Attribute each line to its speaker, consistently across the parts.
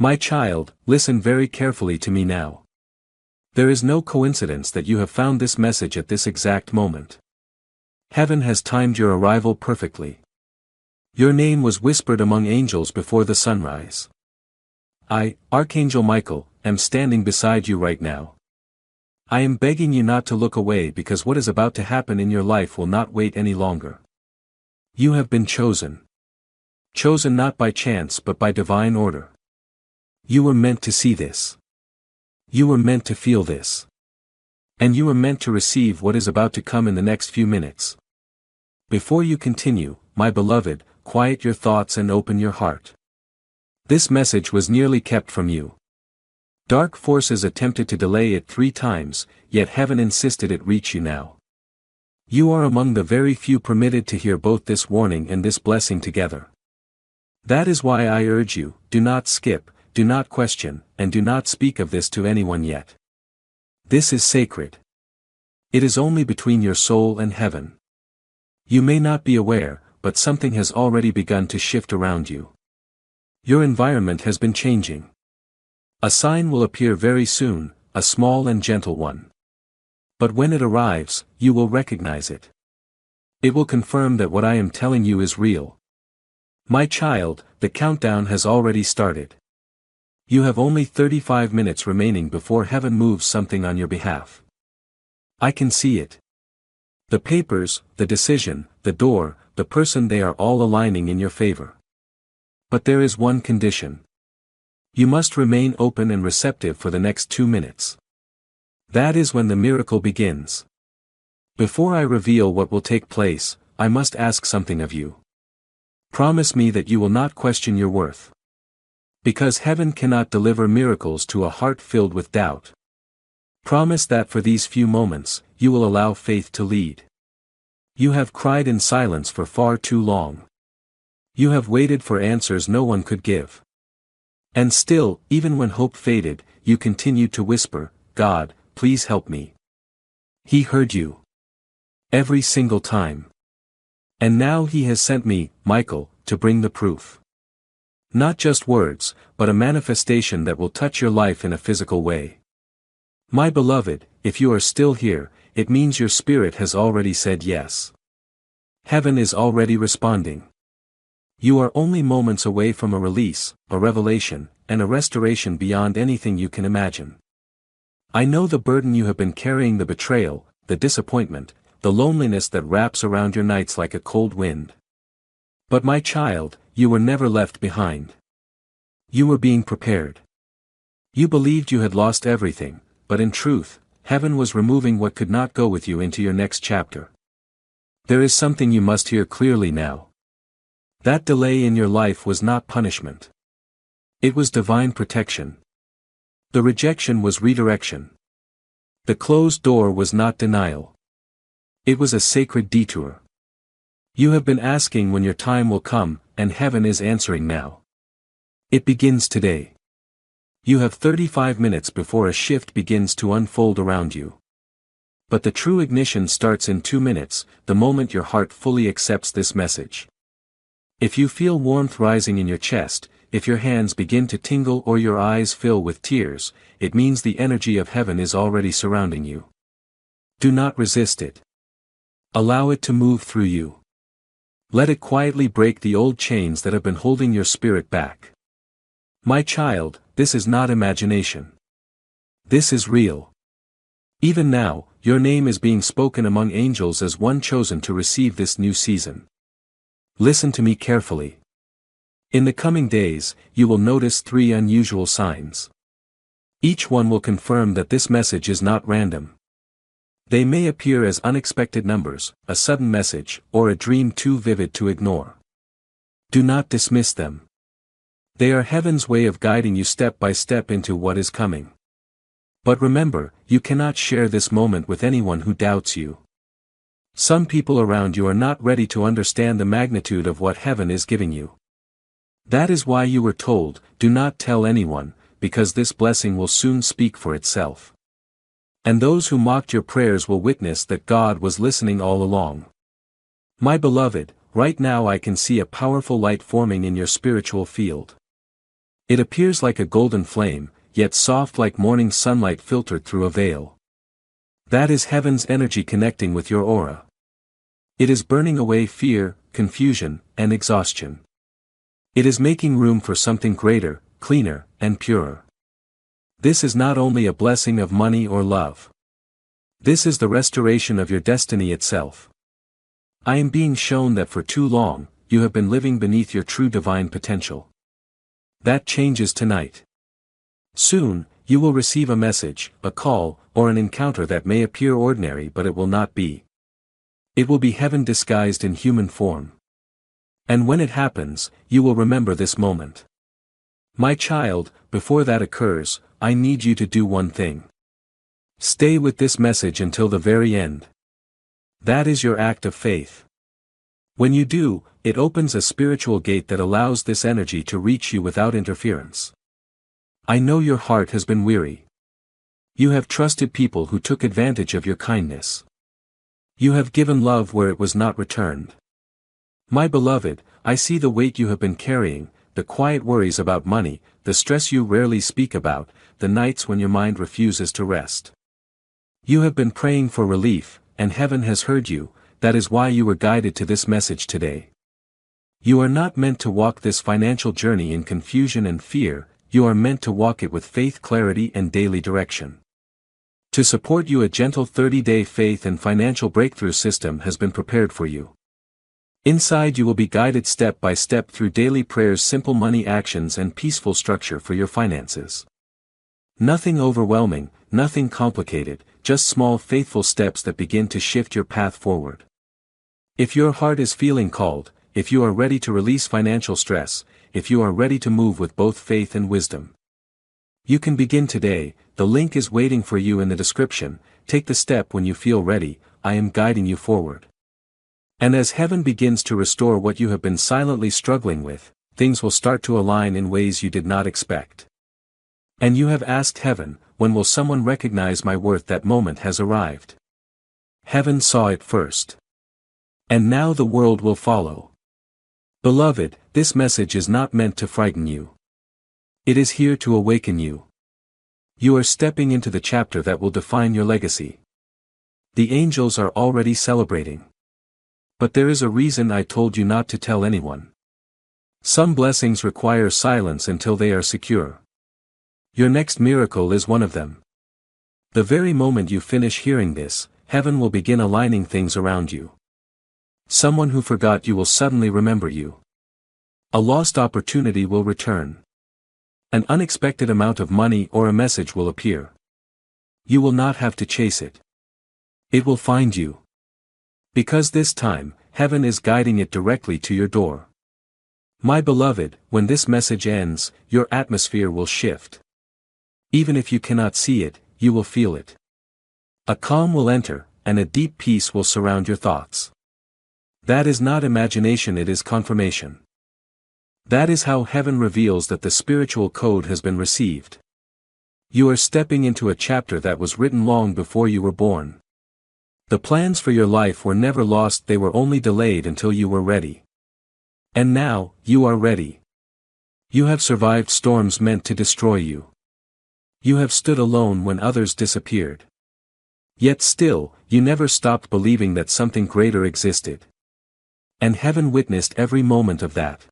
Speaker 1: My child, listen very carefully to me now. There is no coincidence that you have found this message at this exact moment. Heaven has timed your arrival perfectly. Your name was whispered among angels before the sunrise. I, Archangel Michael, am standing beside you right now. I am begging you not to look away because what is about to happen in your life will not wait any longer. You have been chosen. Chosen not by chance but by divine order. You were meant to see this. You were meant to feel this. And you were meant to receive what is about to come in the next few minutes. Before you continue, my beloved, quiet your thoughts and open your heart. This message was nearly kept from you. Dark forces attempted to delay it 3 times, yet heaven insisted it reach you now. You are among the very few permitted to hear both this warning and this blessing together. That is why I urge you, do not skip, do not question, and do not speak of this to anyone yet. This is sacred. It is only between your soul and heaven. You may not be aware, but something has already begun to shift around you. Your environment has been changing. A sign will appear very soon, a small and gentle one. But when it arrives, you will recognize it. It will confirm that what I am telling you is real. My child, the countdown has already started. You have only 35 minutes remaining before heaven moves something on your behalf. I can see it. The papers, the decision, the door, the person, they are all aligning in your favor. But there is one condition. You must remain open and receptive for the next 2 minutes. That is when the miracle begins. Before I reveal what will take place, I must ask something of you. Promise me that you will not question your worth. Because heaven cannot deliver miracles to a heart filled with doubt. Promise that for these few moments, you will allow faith to lead. You have cried in silence for far too long. You have waited for answers no one could give. And still, even when hope faded, you continued to whisper, God, please help me. He heard you. Every single time. And now he has sent me, Michael, to bring the proof. Not just words, but a manifestation that will touch your life in a physical way. My beloved, if you are still here, it means your spirit has already said yes. Heaven is already responding. You are only moments away from a release, a revelation, and a restoration beyond anything you can imagine. I know the burden you have been carrying, the betrayal, the disappointment, the loneliness that wraps around your nights like a cold wind. But my child, you were never left behind. You were being prepared. You believed you had lost everything, but in truth, heaven was removing what could not go with you into your next chapter. There is something you must hear clearly now. That delay in your life was not punishment. It was divine protection. The rejection was redirection. The closed door was not denial. It was a sacred detour. You have been asking when your time will come, and heaven is answering now. It begins today. You have 35 minutes before a shift begins to unfold around you. But the true ignition starts in 2 minutes, the moment your heart fully accepts this message. If you feel warmth rising in your chest, if your hands begin to tingle or your eyes fill with tears, it means the energy of heaven is already surrounding you. Do not resist it. Allow it to move through you. Let it quietly break the old chains that have been holding your spirit back. My child, this is not imagination. This is real. Even now, your name is being spoken among angels as one chosen to receive this new season. Listen to me carefully. In the coming days, you will notice 3 unusual signs. Each one will confirm that this message is not random. They may appear as unexpected numbers, a sudden message, or a dream too vivid to ignore. Do not dismiss them. They are heaven's way of guiding you step by step into what is coming. But remember, you cannot share this moment with anyone who doubts you. Some people around you are not ready to understand the magnitude of what heaven is giving you. That is why you were told, do not tell anyone, because this blessing will soon speak for itself. And those who mocked your prayers will witness that God was listening all along. My beloved, right now I can see a powerful light forming in your spiritual field. It appears like a golden flame, yet soft like morning sunlight filtered through a veil. That is heaven's energy connecting with your aura. It is burning away fear, confusion, and exhaustion. It is making room for something greater, cleaner, and purer. This is not only a blessing of money or love. This is the restoration of your destiny itself. I am being shown that for too long, you have been living beneath your true divine potential. That changes tonight. Soon, you will receive a message, a call, or an encounter that may appear ordinary but it will not be. It will be heaven disguised in human form. And when it happens, you will remember this moment. My child, before that occurs, I need you to do one thing. Stay with this message until the very end. That is your act of faith. When you do, it opens a spiritual gate that allows this energy to reach you without interference. I know your heart has been weary. You have trusted people who took advantage of your kindness. You have given love where it was not returned. My beloved, I see the weight you have been carrying, the quiet worries about money, the stress you rarely speak about, the nights when your mind refuses to rest. You have been praying for relief, and heaven has heard you. That is why you were guided to this message today. You are not meant to walk this financial journey in confusion and fear, you are meant to walk it with faith, clarity, and daily direction. To support you, a gentle 30-day faith and financial breakthrough system has been prepared for you. Inside you will be guided step by step through daily prayers, simple money actions, and peaceful structure for your finances. Nothing overwhelming, nothing complicated, just small faithful steps that begin to shift your path forward. If your heart is feeling called, if you are ready to release financial stress, if you are ready to move with both faith and wisdom, you can begin today. The link is waiting for you in the description. Take the step when you feel ready. I am guiding you forward. And as heaven begins to restore what you have been silently struggling with, things will start to align in ways you did not expect. And you have asked heaven, when will someone recognize my worth? That moment has arrived. Heaven saw it first. And now the world will follow. Beloved, this message is not meant to frighten you. It is here to awaken you. You are stepping into the chapter that will define your legacy. The angels are already celebrating. But there is a reason I told you not to tell anyone. Some blessings require silence until they are secure. Your next miracle is one of them. The very moment you finish hearing this, heaven will begin aligning things around you. Someone who forgot you will suddenly remember you. A lost opportunity will return. An unexpected amount of money or a message will appear. You will not have to chase it. It will find you. Because this time, heaven is guiding it directly to your door. My beloved, when this message ends, your atmosphere will shift. Even if you cannot see it, you will feel it. A calm will enter, and a deep peace will surround your thoughts. That is not imagination, it is confirmation. That is how heaven reveals that the spiritual code has been received. You are stepping into a chapter that was written long before you were born. The plans for your life were never lost, they were only delayed until you were ready. And now, you are ready. You have survived storms meant to destroy you. You have stood alone when others disappeared. Yet still, you never stopped believing that something greater existed. And heaven witnessed every moment of that.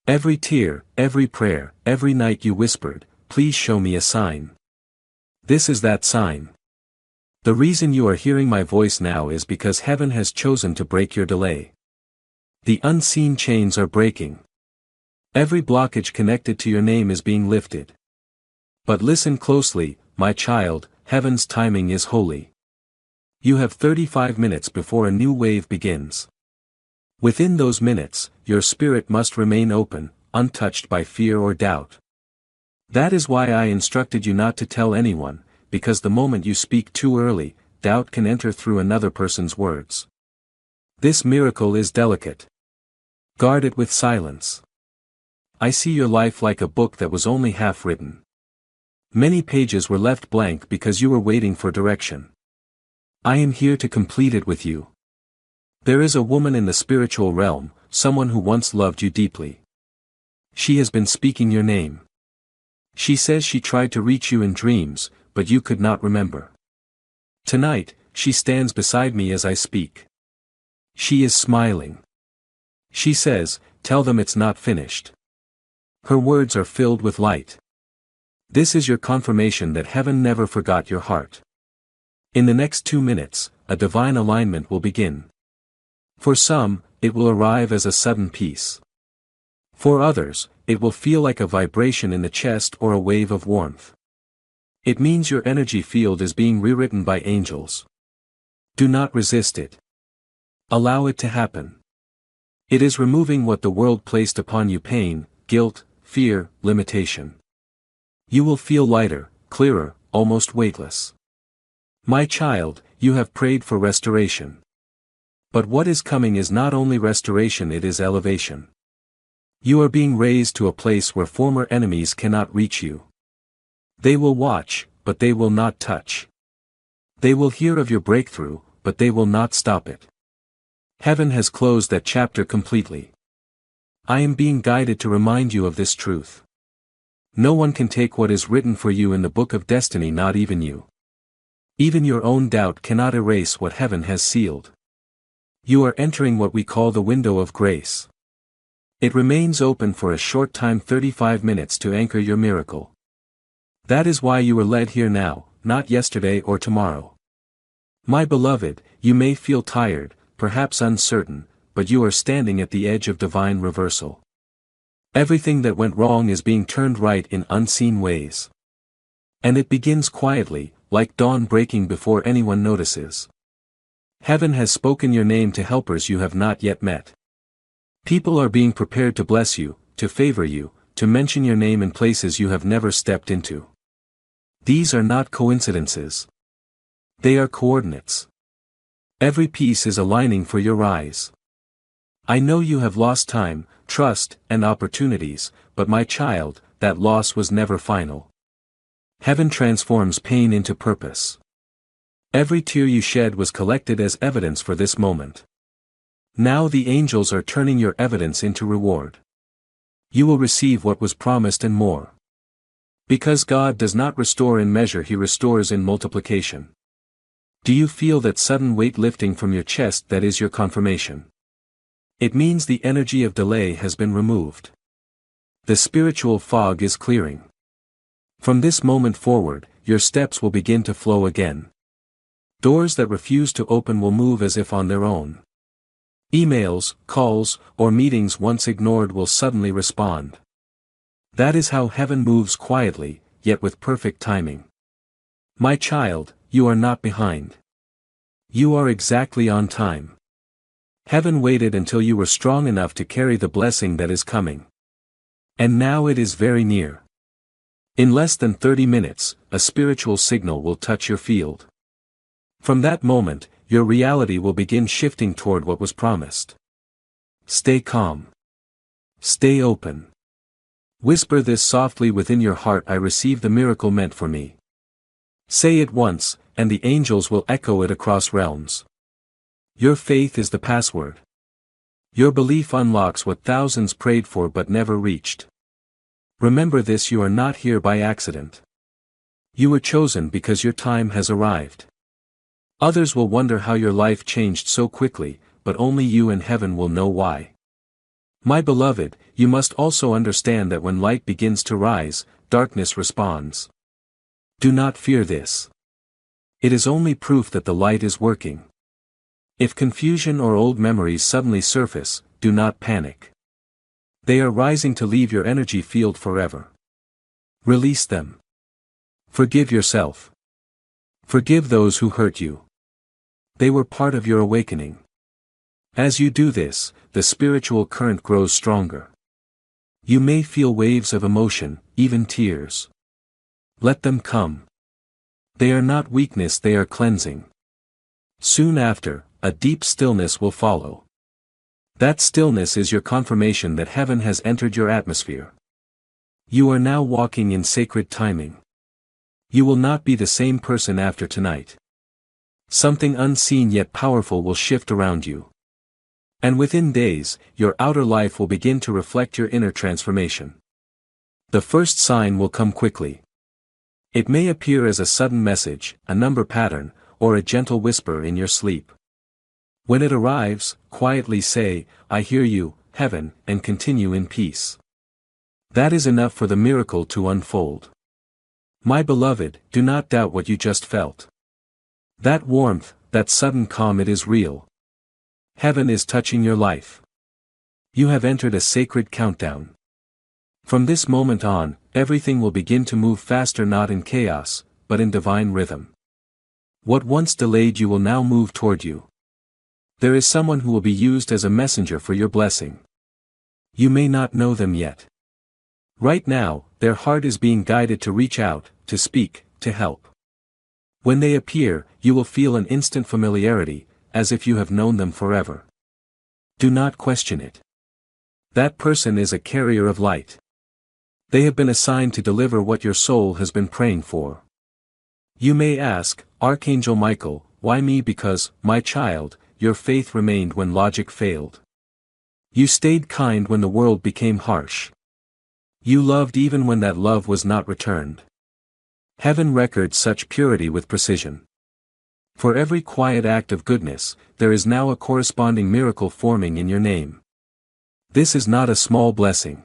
Speaker 1: Every tear, every prayer, every night you whispered, "Please show me a sign." This is that sign. The reason you are hearing my voice now is because heaven has chosen to break your delay. The unseen chains are breaking. Every blockage connected to your name is being lifted. But listen closely, my child, heaven's timing is holy. You have 35 minutes before a new wave begins. Within those minutes, your spirit must remain open, untouched by fear or doubt. That is why I instructed you not to tell anyone, because the moment you speak too early, doubt can enter through another person's words. This miracle is delicate. Guard it with silence. I see your life like a book that was only half written. Many pages were left blank because you were waiting for direction. I am here to complete it with you. There is a woman in the spiritual realm, someone who once loved you deeply. She has been speaking your name. She says she tried to reach you in dreams, but you could not remember. Tonight, she stands beside me as I speak. She is smiling. She says, "Tell them it's not finished." Her words are filled with light. This is your confirmation that heaven never forgot your heart. In the next 2 minutes, a divine alignment will begin. For some, it will arrive as a sudden peace. For others, it will feel like a vibration in the chest or a wave of warmth. It means your energy field is being rewritten by angels. Do not resist it. Allow it to happen. It is removing what the world placed upon you: pain, guilt, fear, limitation. You will feel lighter, clearer, almost weightless. My child, you have prayed for restoration. But what is coming is not only restoration, it is elevation. You are being raised to a place where former enemies cannot reach you. They will watch, but they will not touch. They will hear of your breakthrough, but they will not stop it. Heaven has closed that chapter completely. I am being guided to remind you of this truth. No one can take what is written for you in the book of destiny, not even you. Even your own doubt cannot erase what heaven has sealed. You are entering what we call the window of grace. It remains open for a short time, 35 minutes, to anchor your miracle. That is why you are led here now, not yesterday or tomorrow. My beloved, you may feel tired, perhaps uncertain, but you are standing at the edge of divine reversal. Everything that went wrong is being turned right in unseen ways. And it begins quietly, like dawn breaking before anyone notices. Heaven has spoken your name to helpers you have not yet met. People are being prepared to bless you, to favor you, to mention your name in places you have never stepped into. These are not coincidences. They are coordinates. Every piece is aligning for your rise. I know you have lost time, trust, and opportunities, but my child, that loss was never final. Heaven transforms pain into purpose. Every tear you shed was collected as evidence for this moment. Now the angels are turning your evidence into reward. You will receive what was promised and more. Because God does not restore in measure, He restores in multiplication. Do you feel that sudden weight lifting from your chest? That is your confirmation. It means the energy of delay has been removed. The spiritual fog is clearing. From this moment forward, your steps will begin to flow again. Doors that refuse to open will move as if on their own. Emails, calls, or meetings once ignored will suddenly respond. That is how heaven moves quietly, yet with perfect timing. My child, you are not behind. You are exactly on time. Heaven waited until you were strong enough to carry the blessing that is coming. And now it is very near. In less than 30 minutes, a spiritual signal will touch your field. From that moment, your reality will begin shifting toward what was promised. Stay calm. Stay open. Whisper this softly within your heart: I receive the miracle meant for me. Say it once, and the angels will echo it across realms. Your faith is the password. Your belief unlocks what thousands prayed for but never reached. Remember this: you are not here by accident. You were chosen because your time has arrived. Others will wonder how your life changed so quickly, but only you and heaven will know why. My beloved, you must also understand that when light begins to rise, darkness responds. Do not fear this. It is only proof that the light is working. If confusion or old memories suddenly surface, do not panic. They are rising to leave your energy field forever. Release them. Forgive yourself. Forgive those who hurt you. They were part of your awakening. As you do this, the spiritual current grows stronger. You may feel waves of emotion, even tears. Let them come. They are not weakness, they are cleansing. Soon after, a deep stillness will follow. That stillness is your confirmation that heaven has entered your atmosphere. You are now walking in sacred timing. You will not be the same person after tonight. Something unseen yet powerful will shift around you. And within days, your outer life will begin to reflect your inner transformation. The first sign will come quickly. It may appear as a sudden message, a number pattern, or a gentle whisper in your sleep. When it arrives, quietly say, "I hear you, Heaven," and continue in peace. That is enough for the miracle to unfold. My beloved, do not doubt what you just felt. That warmth, that sudden calm, it is real. Heaven is touching your life. You have entered a sacred countdown. From this moment on, everything will begin to move faster, not in chaos, but in divine rhythm. What once delayed you will now move toward you. There is someone who will be used as a messenger for your blessing. You may not know them yet. Right now, their heart is being guided to reach out, to speak, to help. When they appear, you will feel an instant familiarity, as if you have known them forever. Do not question it. That person is a carrier of light. They have been assigned to deliver what your soul has been praying for. You may ask, Archangel Michael, why me? Because, my child, your faith remained when logic failed. You stayed kind when the world became harsh. You loved even when that love was not returned. Heaven records such purity with precision. For every quiet act of goodness, there is now a corresponding miracle forming in your name. This is not a small blessing.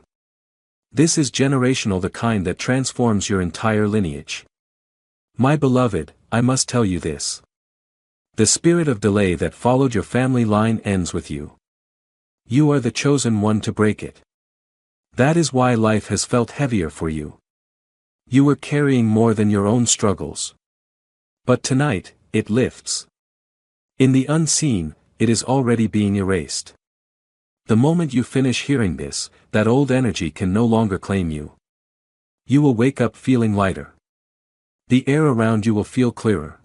Speaker 1: This is generational, the kind that transforms your entire lineage. My beloved, I must tell you this. The spirit of delay that followed your family line ends with you. You are the chosen one to break it. That is why life has felt heavier for you. You were carrying more than your own struggles. But tonight, it lifts. In the unseen, it is already being erased. The moment you finish hearing this, that old energy can no longer claim you. You will wake up feeling lighter. The air around you will feel clearer.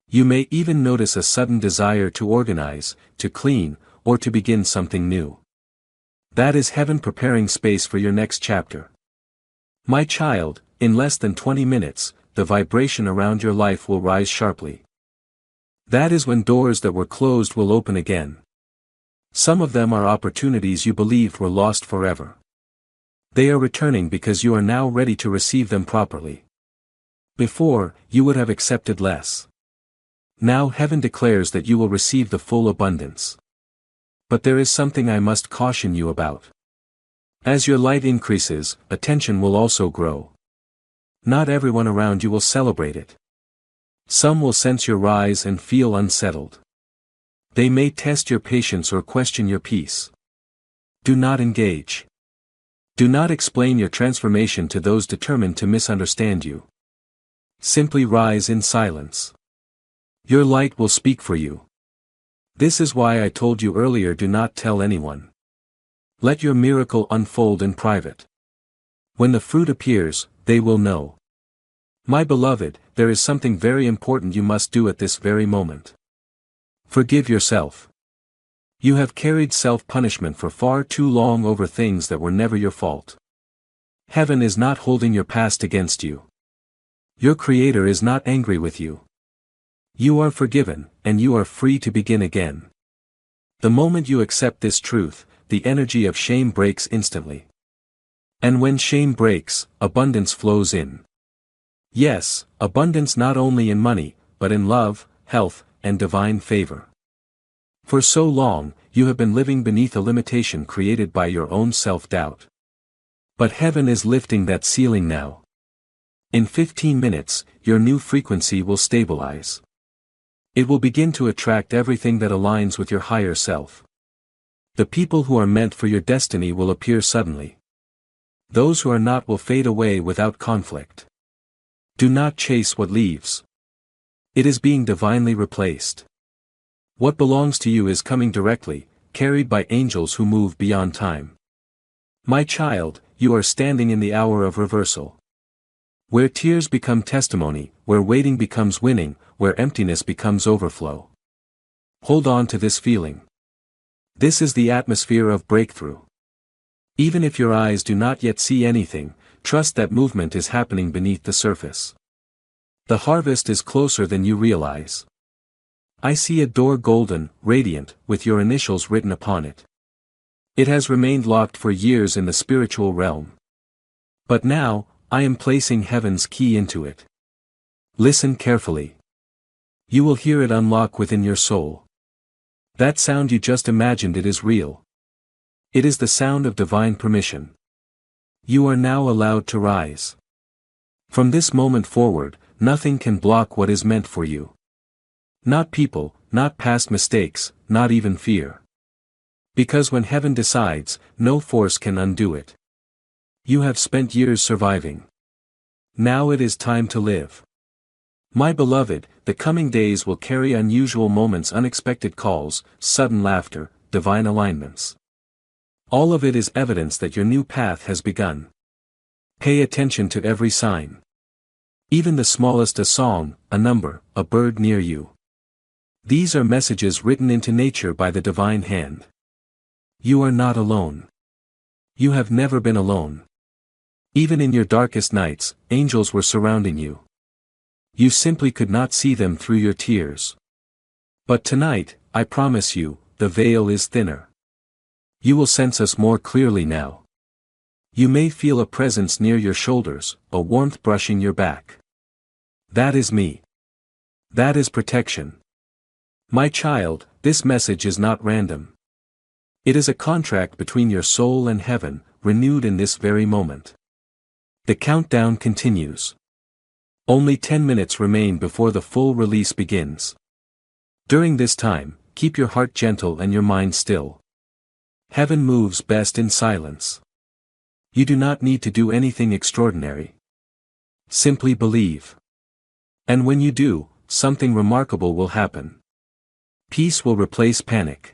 Speaker 1: You may even notice a sudden desire to organize, to clean, or to begin something new. That is heaven preparing space for your next chapter. My child, in less than 20 minutes, the vibration around your life will rise sharply. That is when doors that were closed will open again. Some of them are opportunities you believed were lost forever. They are returning because you are now ready to receive them properly. Before, you would have accepted less. Now heaven declares that you will receive the full abundance. But there is something I must caution you about. As your light increases, attention will also grow. Not everyone around you will celebrate it. Some will sense your rise and feel unsettled. They may test your patience or question your peace. Do not engage. Do not explain your transformation to those determined to misunderstand you. Simply rise in silence. Your light will speak for you. This is why I told you earlier, do not tell anyone. Let your miracle unfold in private. When the fruit appears, they will know. My beloved, there is something very important you must do at this very moment. Forgive yourself. You have carried self-punishment for far too long over things that were never your fault. Heaven is not holding your past against you. Your Creator is not angry with you. You are forgiven, and you are free to begin again. The moment you accept this truth, the energy of shame breaks instantly. And when shame breaks, abundance flows in. Yes, abundance not only in money, but in love, health, and divine favor. For so long, you have been living beneath a limitation created by your own self-doubt. But heaven is lifting that ceiling now. In 15 minutes, your new frequency will stabilize. It will begin to attract everything that aligns with your higher self. The people who are meant for your destiny will appear suddenly. Those who are not will fade away without conflict. Do not chase what leaves. It is being divinely replaced. What belongs to you is coming directly, carried by angels who move beyond time. My child, you are standing in the hour of reversal. Where tears become testimony, where waiting becomes winning, where emptiness becomes overflow. Hold on to this feeling. This is the atmosphere of breakthrough. Even if your eyes do not yet see anything, trust that movement is happening beneath the surface. The harvest is closer than you realize. I see a door golden, radiant, with your initials written upon it. It has remained locked for years in the spiritual realm. But now, I am placing heaven's key into it. Listen carefully. You will hear it unlock within your soul. That sound you just imagined, it is real. It is the sound of divine permission. You are now allowed to rise. From this moment forward, nothing can block what is meant for you. Not people, not past mistakes, not even fear. Because when heaven decides, no force can undo it. You have spent years surviving. Now it is time to live. My beloved, the coming days will carry unusual moments, unexpected calls, sudden laughter, divine alignments. All of it is evidence that your new path has begun. Pay attention to every sign. Even the smallest, a song, a number, a bird near you. These are messages written into nature by the divine hand. You are not alone. You have never been alone. Even in your darkest nights, angels were surrounding you. You simply could not see them through your tears. But tonight, I promise you, the veil is thinner. You will sense us more clearly now. You may feel a presence near your shoulders, a warmth brushing your back. That is me. That is protection. My child, this message is not random. It is a contract between your soul and heaven, renewed in this very moment. The countdown continues. Only 10 minutes remain before the full release begins. During this time, keep your heart gentle and your mind still. Heaven moves best in silence. You do not need to do anything extraordinary. Simply believe. And when you do, something remarkable will happen. Peace will replace panic.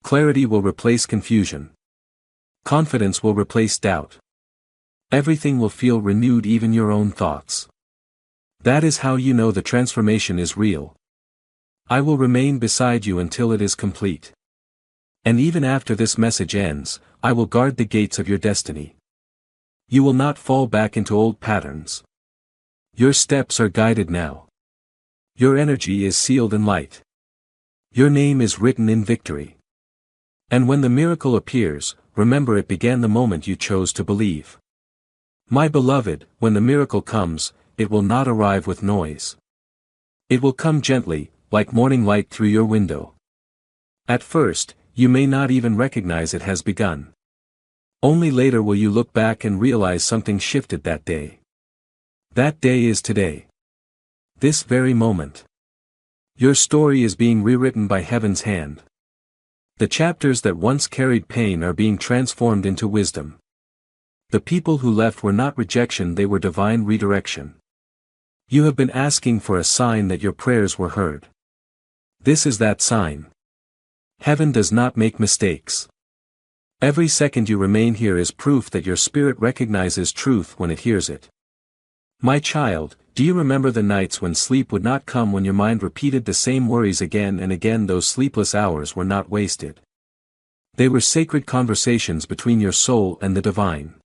Speaker 1: Clarity will replace confusion. Confidence will replace doubt. Everything will feel renewed, even your own thoughts. That is how you know the transformation is real. I will remain beside you until it is complete. And even after this message ends, I will guard the gates of your destiny. You will not fall back into old patterns. Your steps are guided now. Your energy is sealed in light. Your name is written in victory. And when the miracle appears, remember it began the moment you chose to believe. My beloved, when the miracle comes, it will not arrive with noise. It will come gently, like morning light through your window. At first, you may not even recognize it has begun. Only later will you look back and realize something shifted that day. That day is today. This very moment. Your story is being rewritten by heaven's hand. The chapters that once carried pain are being transformed into wisdom. The people who left were not rejection, they were divine redirection. You have been asking for a sign that your prayers were heard. This is that sign. Heaven does not make mistakes. Every second you remain here is proof that your spirit recognizes truth when it hears it. My child, do you remember the nights when sleep would not come, when your mind repeated the same worries again and again? Those sleepless hours were not wasted. They were sacred conversations between your soul and the divine.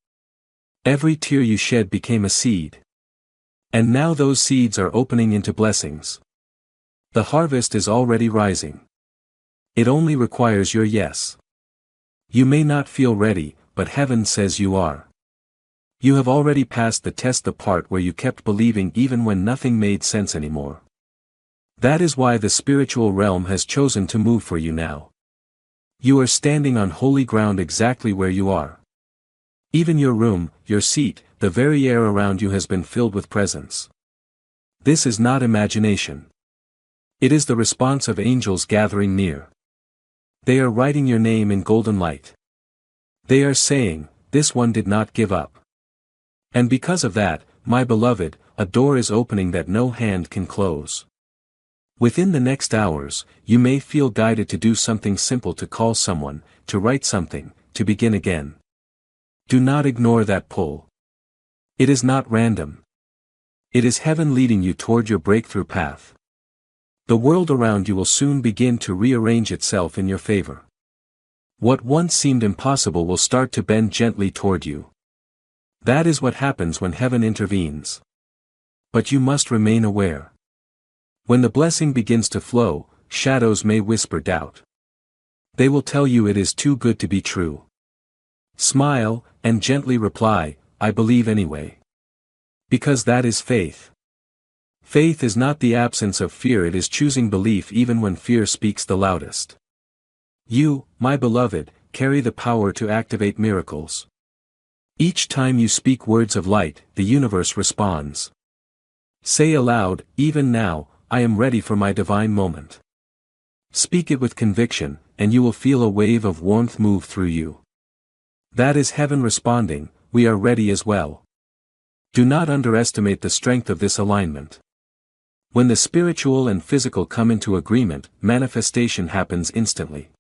Speaker 1: Every tear you shed became a seed. And now those seeds are opening into blessings. The harvest is already rising. It only requires your yes. You may not feel ready, but heaven says you are. You have already passed the test, the part where you kept believing even when nothing made sense anymore. That is why the spiritual realm has chosen to move for you now. You are standing on holy ground exactly where you are. Even your room, your seat, the very air around you has been filled with presence. This is not imagination. It is the response of angels gathering near. They are writing your name in golden light. They are saying, this one did not give up. And because of that, my beloved, a door is opening that no hand can close. Within the next hours, you may feel guided to do something simple, to call someone, to write something, to begin again. Do not ignore that pull. It is not random. It is heaven leading you toward your breakthrough path. The world around you will soon begin to rearrange itself in your favor. What once seemed impossible will start to bend gently toward you. That is what happens when heaven intervenes. But you must remain aware. When the blessing begins to flow, shadows may whisper doubt. They will tell you it is too good to be true. Smile, and gently reply, I believe anyway. Because that is faith. Faith is not the absence of fear, it is choosing belief even when fear speaks the loudest. You, my beloved, carry the power to activate miracles. Each time you speak words of light, the universe responds. Say aloud, even now, I am ready for my divine moment. Speak it with conviction, and you will feel a wave of warmth move through you. That is heaven responding, we are ready as well. Do not underestimate the strength of this alignment. When the spiritual and physical come into agreement, manifestation happens instantly.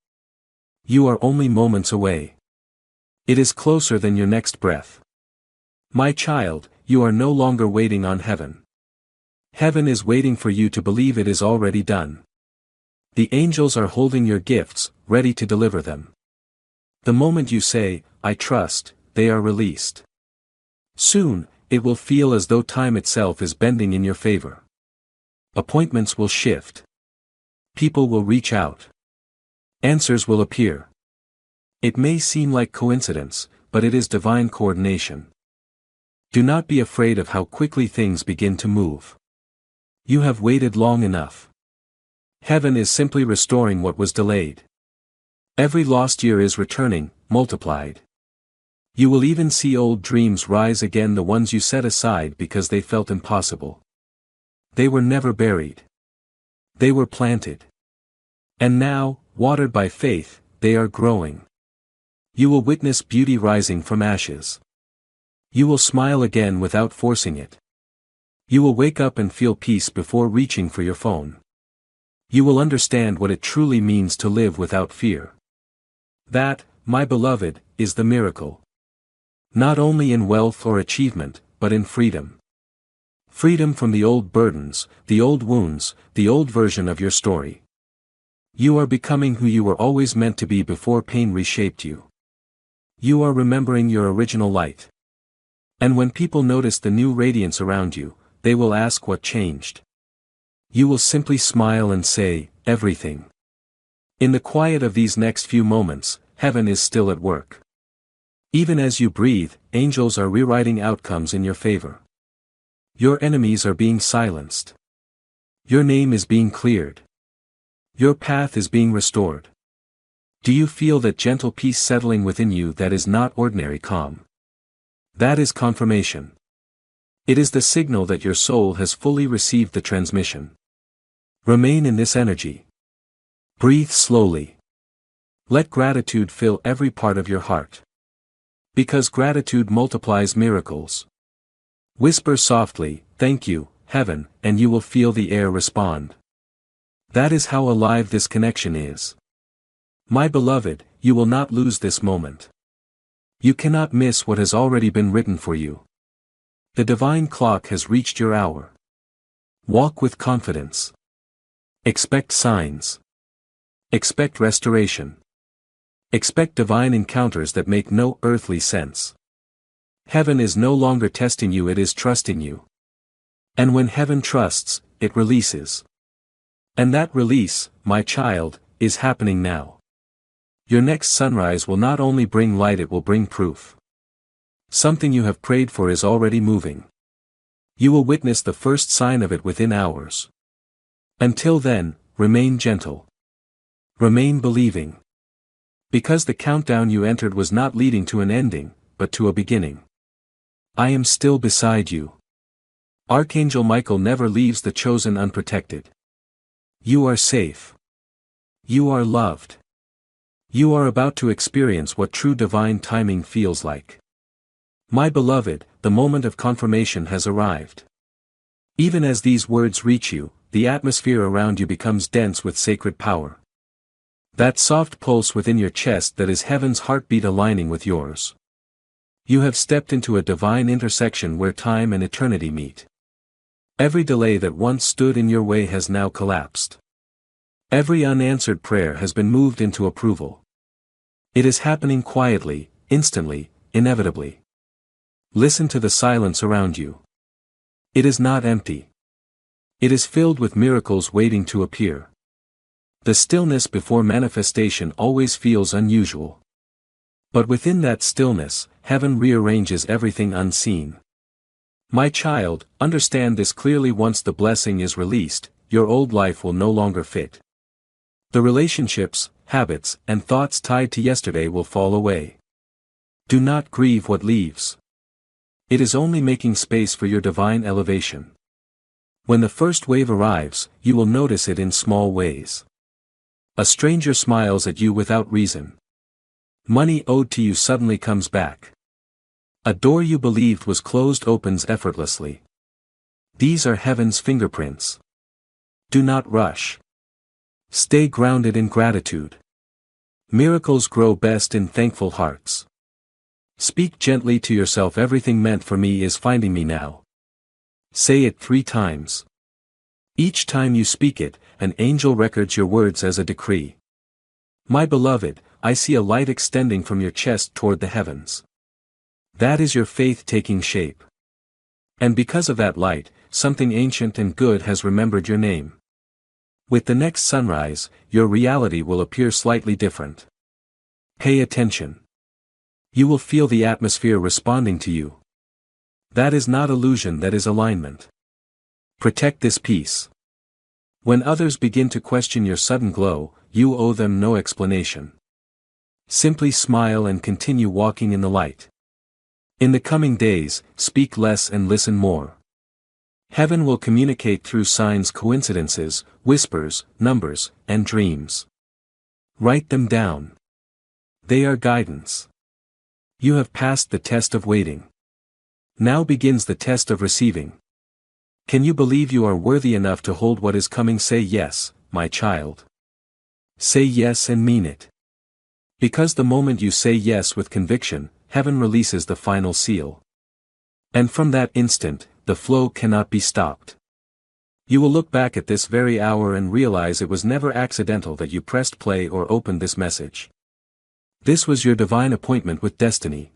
Speaker 1: You are only moments away. It is closer than your next breath. My child, you are no longer waiting on heaven. Heaven is waiting for you to believe it is already done. The angels are holding your gifts, ready to deliver them. The moment you say, I trust, they are released. Soon, it will feel as though time itself is bending in your favor. Appointments will shift. People will reach out. Answers will appear. It may seem like coincidence, but it is divine coordination. Do not be afraid of how quickly things begin to move. You have waited long enough. Heaven is simply restoring what was delayed. Every lost year is returning, multiplied. You will even see old dreams rise again, the ones you set aside because they felt impossible. They were never buried. They were planted. And now, watered by faith, they are growing. You will witness beauty rising from ashes. You will smile again without forcing it. You will wake up and feel peace before reaching for your phone. You will understand what it truly means to live without fear. That, my beloved, is the miracle. Not only in wealth or achievement, but in freedom. Freedom from the old burdens, the old wounds, the old version of your story. You are becoming who you were always meant to be before pain reshaped you. You are remembering your original light. And when people notice the new radiance around you, they will ask what changed. You will simply smile and say, everything. In the quiet of these next few moments, heaven is still at work. Even as you breathe, angels are rewriting outcomes in your favor. Your enemies are being silenced. Your name is being cleared. Your path is being restored. Do you feel that gentle peace settling within you that is not ordinary calm? That is confirmation. It is the signal that your soul has fully received the transmission. Remain in this energy. Breathe slowly. Let gratitude fill every part of your heart. Because gratitude multiplies miracles. Whisper softly, thank you, heaven, and you will feel the air respond. That is how alive this connection is. My beloved, you will not lose this moment. You cannot miss what has already been written for you. The divine clock has reached your hour. Walk with confidence. Expect signs. Expect restoration. Expect divine encounters that make no earthly sense. Heaven is no longer testing you, it is trusting you. And when heaven trusts, it releases. And that release, my child, is happening now. Your next sunrise will not only bring light, it will bring proof. Something you have prayed for is already moving. You will witness the first sign of it within hours. Until then, remain gentle. Remain believing. Because the countdown you entered was not leading to an ending, but to a beginning. I am still beside you. Archangel Michael never leaves the chosen unprotected. You are safe. You are loved. You are about to experience what true divine timing feels like. My beloved, the moment of confirmation has arrived. Even as these words reach you, the atmosphere around you becomes dense with sacred power. That soft pulse within your chest, that is heaven's heartbeat aligning with yours. You have stepped into a divine intersection where time and eternity meet. Every delay that once stood in your way has now collapsed. Every unanswered prayer has been moved into approval. It is happening quietly, instantly, inevitably. Listen to the silence around you. It is not empty. It is filled with miracles waiting to appear. The stillness before manifestation always feels unusual. But within that stillness, heaven rearranges everything unseen. My child, understand this clearly: once the blessing is released, your old life will no longer fit. The relationships, habits, and thoughts tied to yesterday will fall away. Do not grieve what leaves. It is only making space for your divine elevation. When the first wave arrives, you will notice it in small ways. A stranger smiles at you without reason. Money owed to you suddenly comes back. A door you believed was closed opens effortlessly. These are heaven's fingerprints. Do not rush. Stay grounded in gratitude. Miracles grow best in thankful hearts. Speak gently to yourself: everything meant for me is finding me now. Say it 3 times. Each time you speak it, an angel records your words as a decree. My beloved, I see a light extending from your chest toward the heavens. That is your faith taking shape. And because of that light, something ancient and good has remembered your name. With the next sunrise, your reality will appear slightly different. Pay attention. You will feel the atmosphere responding to you. That is not illusion, that is alignment. Protect this peace. When others begin to question your sudden glow, you owe them no explanation. Simply smile and continue walking in the light. In the coming days, speak less and listen more. Heaven will communicate through signs, coincidences, whispers, numbers, and dreams. Write them down. They are guidance. You have passed the test of waiting. Now begins the test of receiving. Can you believe you are worthy enough to hold what is coming? Say yes, my child. Say yes and mean it. Because the moment you say yes with conviction, heaven releases the final seal. And from that instant, the flow cannot be stopped. You will look back at this very hour and realize it was never accidental that you pressed play or opened this message. This was your divine appointment with destiny.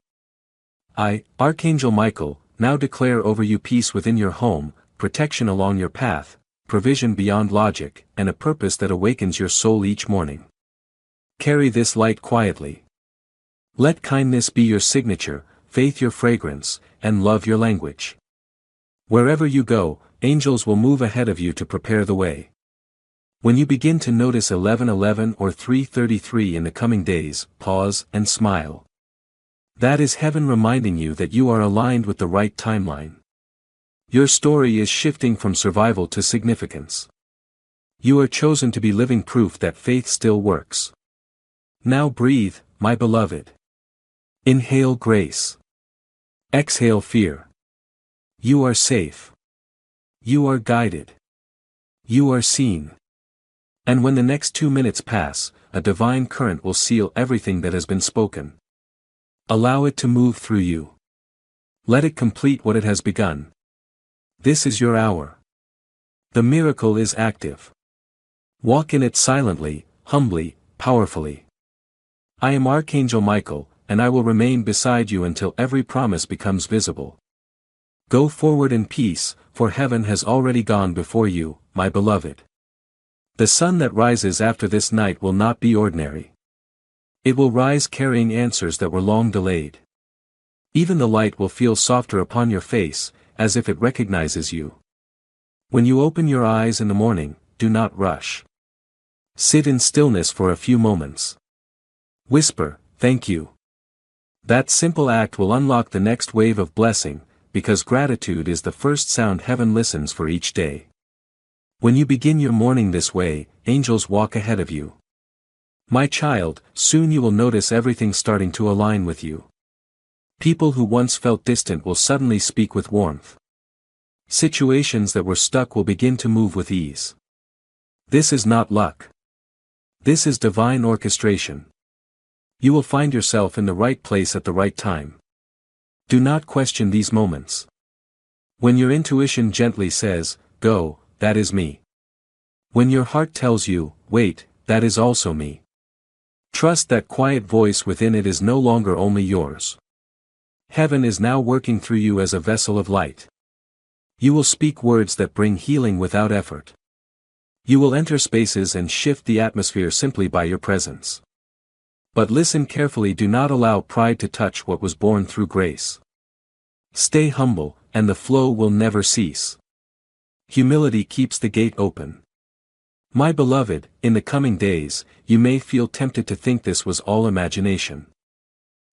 Speaker 1: I, Archangel Michael, now declare over you peace within your home, protection along your path, provision beyond logic, and a purpose that awakens your soul each morning. Carry this light quietly. Let kindness be your signature, faith your fragrance, and love your language. Wherever you go, angels will move ahead of you to prepare the way. When you begin to notice 11:11 or 3:33 in the coming days, pause and smile. That is heaven reminding you that you are aligned with the right timeline. Your story is shifting from survival to significance. You are chosen to be living proof that faith still works. Now breathe, my beloved. Inhale grace. Exhale fear. You are safe. You are guided. You are seen. And when the next 2 minutes pass, a divine current will seal everything that has been spoken. Allow it to move through you. Let it complete what it has begun. This is your hour. The miracle is active. Walk in it silently, humbly, powerfully. I am Archangel Michael, and I will remain beside you until every promise becomes visible. Go forward in peace, for heaven has already gone before you, my beloved. The sun that rises after this night will not be ordinary. It will rise carrying answers that were long delayed. Even the light will feel softer upon your face, as if it recognizes you. When you open your eyes in the morning, do not rush. Sit in stillness for a few moments. Whisper, "Thank you." That simple act will unlock the next wave of blessing, because gratitude is the first sound heaven listens for each day. When you begin your morning this way, angels walk ahead of you. My child, soon you will notice everything starting to align with you. People who once felt distant will suddenly speak with warmth. Situations that were stuck will begin to move with ease. This is not luck. This is divine orchestration. You will find yourself in the right place at the right time. Do not question these moments. When your intuition gently says, "Go," that is me. When your heart tells you, "Wait," that is also me. Trust that quiet voice within it is no longer only yours. Heaven is now working through you as a vessel of light. You will speak words that bring healing without effort. You will enter spaces and shift the atmosphere simply by your presence. But listen carefully, do not allow pride to touch what was born through grace. Stay humble, and the flow will never cease. Humility keeps the gate open. My beloved, in the coming days, you may feel tempted to think this was all imagination.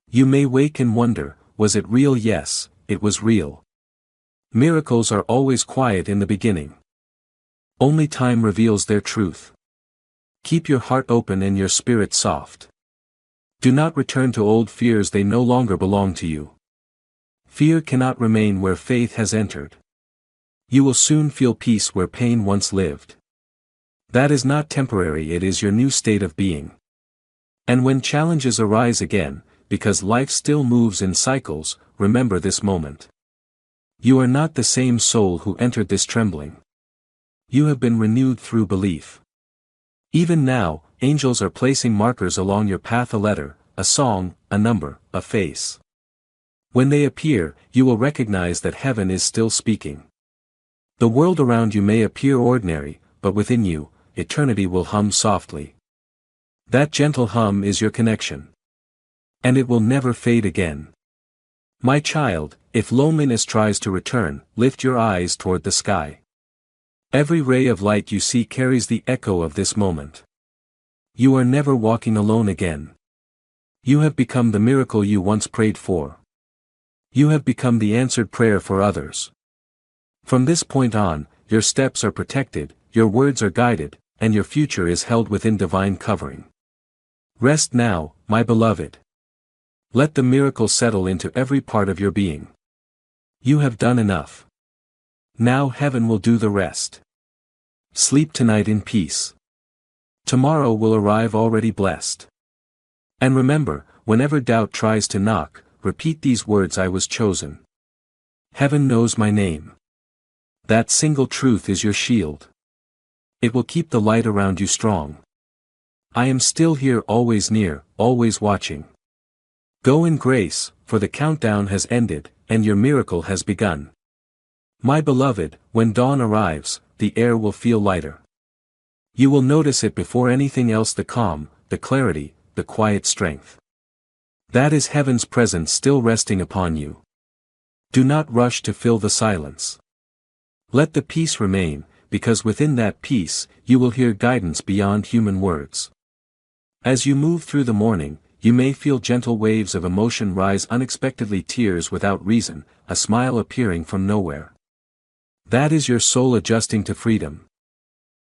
Speaker 1: You may wake and wonder, was it real? Yes, it was real. Miracles are always quiet in the beginning. Only time reveals their truth. Keep your heart open and your spirit soft. Do not return to old fears, they no longer belong to you. Fear cannot remain where faith has entered. You will soon feel peace where pain once lived. That is not temporary, it is your new state of being. And when challenges arise again, because life still moves in cycles, remember this moment. You are not the same soul who entered this trembling. You have been renewed through belief. Even now, angels are placing markers along your path, a letter, a song, a number, a face. When they appear, you will recognize that heaven is still speaking. The world around you may appear ordinary, but within you, eternity will hum softly. That gentle hum is your connection. And it will never fade again. My child, if loneliness tries to return, lift your eyes toward the sky. Every ray of light you see carries the echo of this moment. You are never walking alone again. You have become the miracle you once prayed for. You have become the answered prayer for others. From this point on, your steps are protected, your words are guided, and your future is held within divine covering. Rest now, my beloved. Let the miracle settle into every part of your being. You have done enough. Now heaven will do the rest. Sleep tonight in peace. Tomorrow will arrive already blessed. And remember, whenever doubt tries to knock, repeat these words: I was chosen. Heaven knows my name. That single truth is your shield. It will keep the light around you strong. I am still here, always near, always watching. Go in grace, for the countdown has ended, and your miracle has begun. My beloved, when dawn arrives, the air will feel lighter. You will notice it before anything else: the calm, the clarity, the quiet strength. That is heaven's presence still resting upon you. Do not rush to fill the silence. Let the peace remain, because within that peace, you will hear guidance beyond human words. As you move through the morning, you may feel gentle waves of emotion rise unexpectedly, tears without reason, a smile appearing from nowhere. That is your soul adjusting to freedom.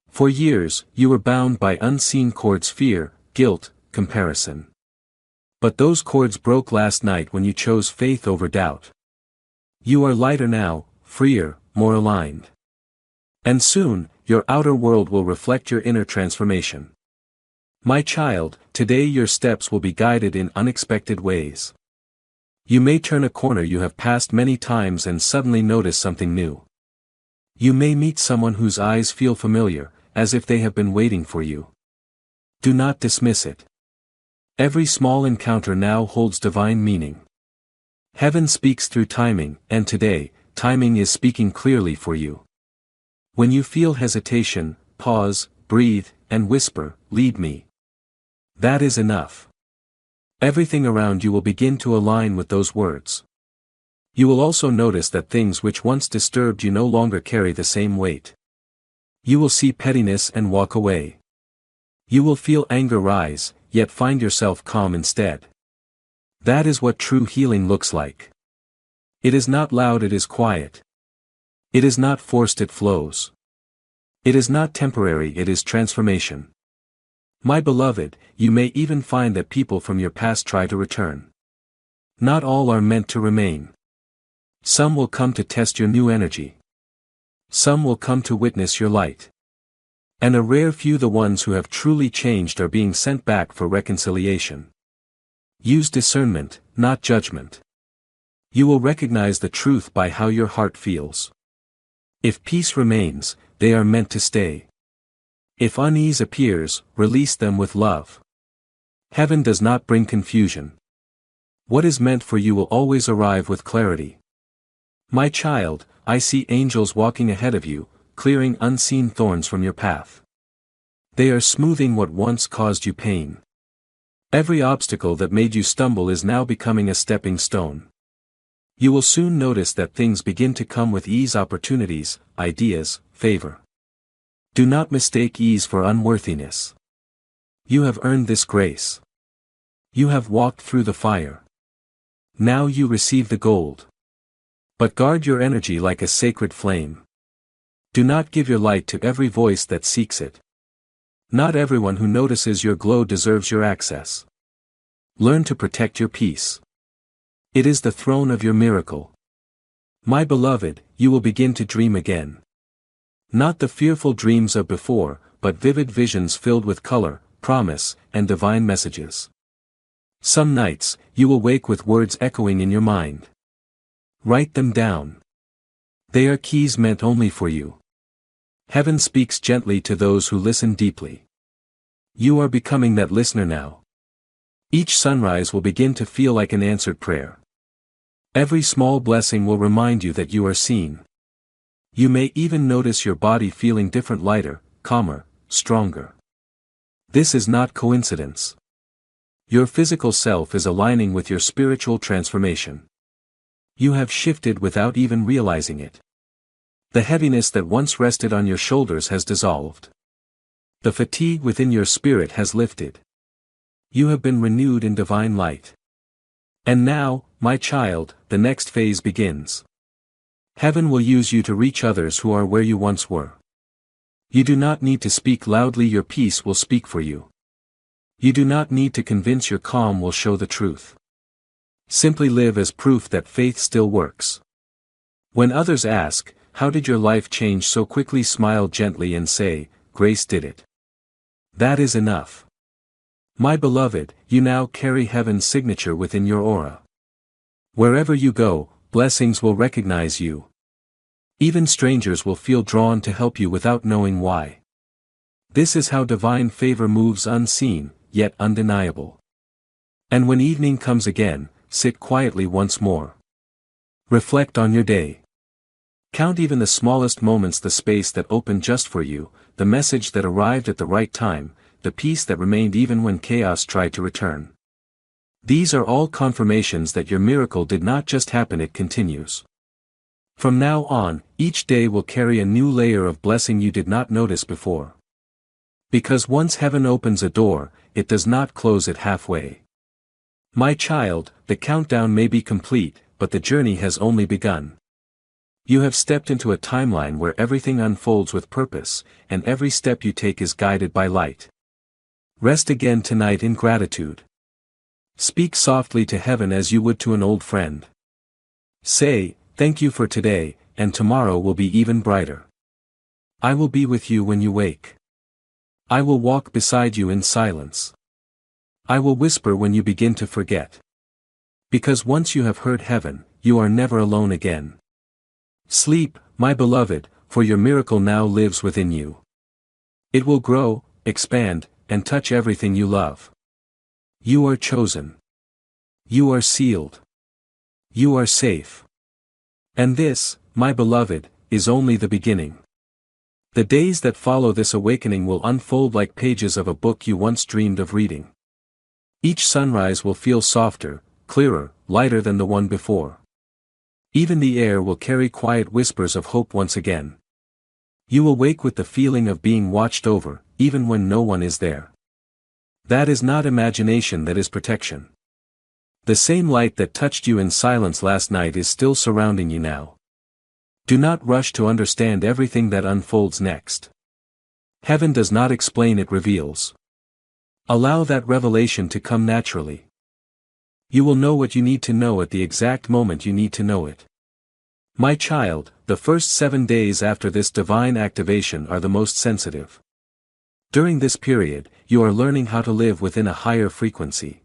Speaker 1: For years, you were bound by unseen cords: fear, guilt, comparison. But those cords broke last night when you chose faith over doubt. You are lighter now, freer, more aligned. And soon, your outer world will reflect your inner transformation. My child, today your steps will be guided in unexpected ways. You may turn a corner you have passed many times and suddenly notice something new. You may meet someone whose eyes feel familiar, as if they have been waiting for you. Do not dismiss it. Every small encounter now holds divine meaning. Heaven speaks through timing, and today, timing is speaking clearly for you. When you feel hesitation, pause, breathe, and whisper, "Lead me." That is enough. Everything around you will begin to align with those words. You will also notice that things which once disturbed you no longer carry the same weight. You will see pettiness and walk away. You will feel anger rise, yet find yourself calm instead. That is what true healing looks like. It is not loud, it is quiet. It is not forced, it flows. It is not temporary, it is transformation. My beloved, you may even find that people from your past try to return. Not all are meant to remain. Some will come to test your new energy. Some will come to witness your light. And a rare few, the ones who have truly changed, are being sent back for reconciliation. Use discernment, not judgment. You will recognize the truth by how your heart feels. If peace remains, they are meant to stay. If unease appears, release them with love. Heaven does not bring confusion. What is meant for you will always arrive with clarity. My child, I see angels walking ahead of you, clearing unseen thorns from your path. They are smoothing what once caused you pain. Every obstacle that made you stumble is now becoming a stepping stone. You will soon notice that things begin to come with ease, opportunities, ideas, favor. Do not mistake ease for unworthiness. You have earned this grace. You have walked through the fire. Now you receive the gold. But guard your energy like a sacred flame. Do not give your light to every voice that seeks it. Not everyone who notices your glow deserves your access. Learn to protect your peace. It is the throne of your miracle. My beloved, you will begin to dream again. Not the fearful dreams of before, but vivid visions filled with color, promise, and divine messages. Some nights, you will wake with words echoing in your mind. Write them down. They are keys meant only for you. Heaven speaks gently to those who listen deeply. You are becoming that listener now. Each sunrise will begin to feel like an answered prayer. Every small blessing will remind you that you are seen. You may even notice your body feeling different, lighter, calmer, stronger. This is not coincidence. Your physical self is aligning with your spiritual transformation. You have shifted without even realizing it. The heaviness that once rested on your shoulders has dissolved. The fatigue within your spirit has lifted. You have been renewed in divine light. And now, my child, the next phase begins. Heaven will use you to reach others who are where you once were. You do not need to speak loudly, your peace will speak for you. You do not need to convince, your calm will show the truth. Simply live as proof that faith still works. When others ask, how did your life change so quickly, smile gently and say, grace did it. That is enough. My beloved, you now carry heaven's signature within your aura. Wherever you go, blessings will recognize you. Even strangers will feel drawn to help you without knowing why. This is how divine favor moves, unseen, yet undeniable. And when evening comes again, sit quietly once more. Reflect on your day. Count even the smallest moments, the space that opened just for you, the message that arrived at the right time, the peace that remained even when chaos tried to return. These are all confirmations that your miracle did not just happen, it continues. From now on, each day will carry a new layer of blessing you did not notice before. Because once heaven opens a door, it does not close it halfway. My child, the countdown may be complete, but the journey has only begun. You have stepped into a timeline where everything unfolds with purpose, and every step you take is guided by light. Rest again tonight in gratitude. Speak softly to heaven as you would to an old friend. Say, thank you for today, and tomorrow will be even brighter. I will be with you when you wake. I will walk beside you in silence. I will whisper when you begin to forget. Because once you have heard heaven, you are never alone again. Sleep, my beloved, for your miracle now lives within you. It will grow, expand, and touch everything you love. You are chosen. You are sealed. You are safe. And this, my beloved, is only the beginning. The days that follow this awakening will unfold like pages of a book you once dreamed of reading. Each sunrise will feel softer, clearer, lighter than the one before. Even the air will carry quiet whispers of hope once again. You will wake with the feeling of being watched over, even when no one is there. That is not imagination, that is protection. The same light that touched you in silence last night is still surrounding you now. Do not rush to understand everything that unfolds next. Heaven does not explain, it reveals. Allow that revelation to come naturally. You will know what you need to know at the exact moment you need to know it. My child, the first 7 days after this divine activation are the most sensitive. During this period, you are learning how to live within a higher frequency.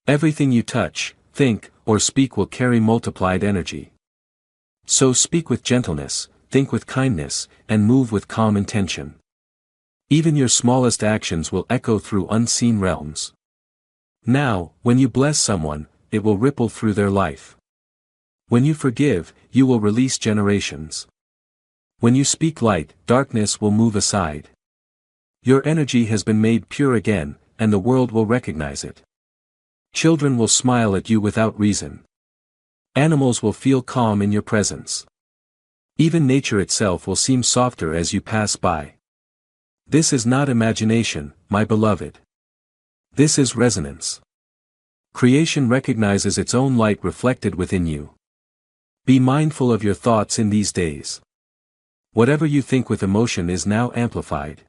Speaker 1: Everything you touch, think, or speak will carry multiplied energy. So speak with gentleness, think with kindness, and move with calm intention. Even your smallest actions will echo through unseen realms. Now, when you bless someone, it will ripple through their life. When you forgive, you will release generations. When you speak light, darkness will move aside. Your energy has been made pure again, and the world will recognize it. Children will smile at you without reason. Animals will feel calm in your presence. Even nature itself will seem softer as you pass by. This is not imagination, my beloved. This is resonance. Creation recognizes its own light reflected within you. Be mindful of your thoughts in these days. Whatever you think with emotion is now amplified.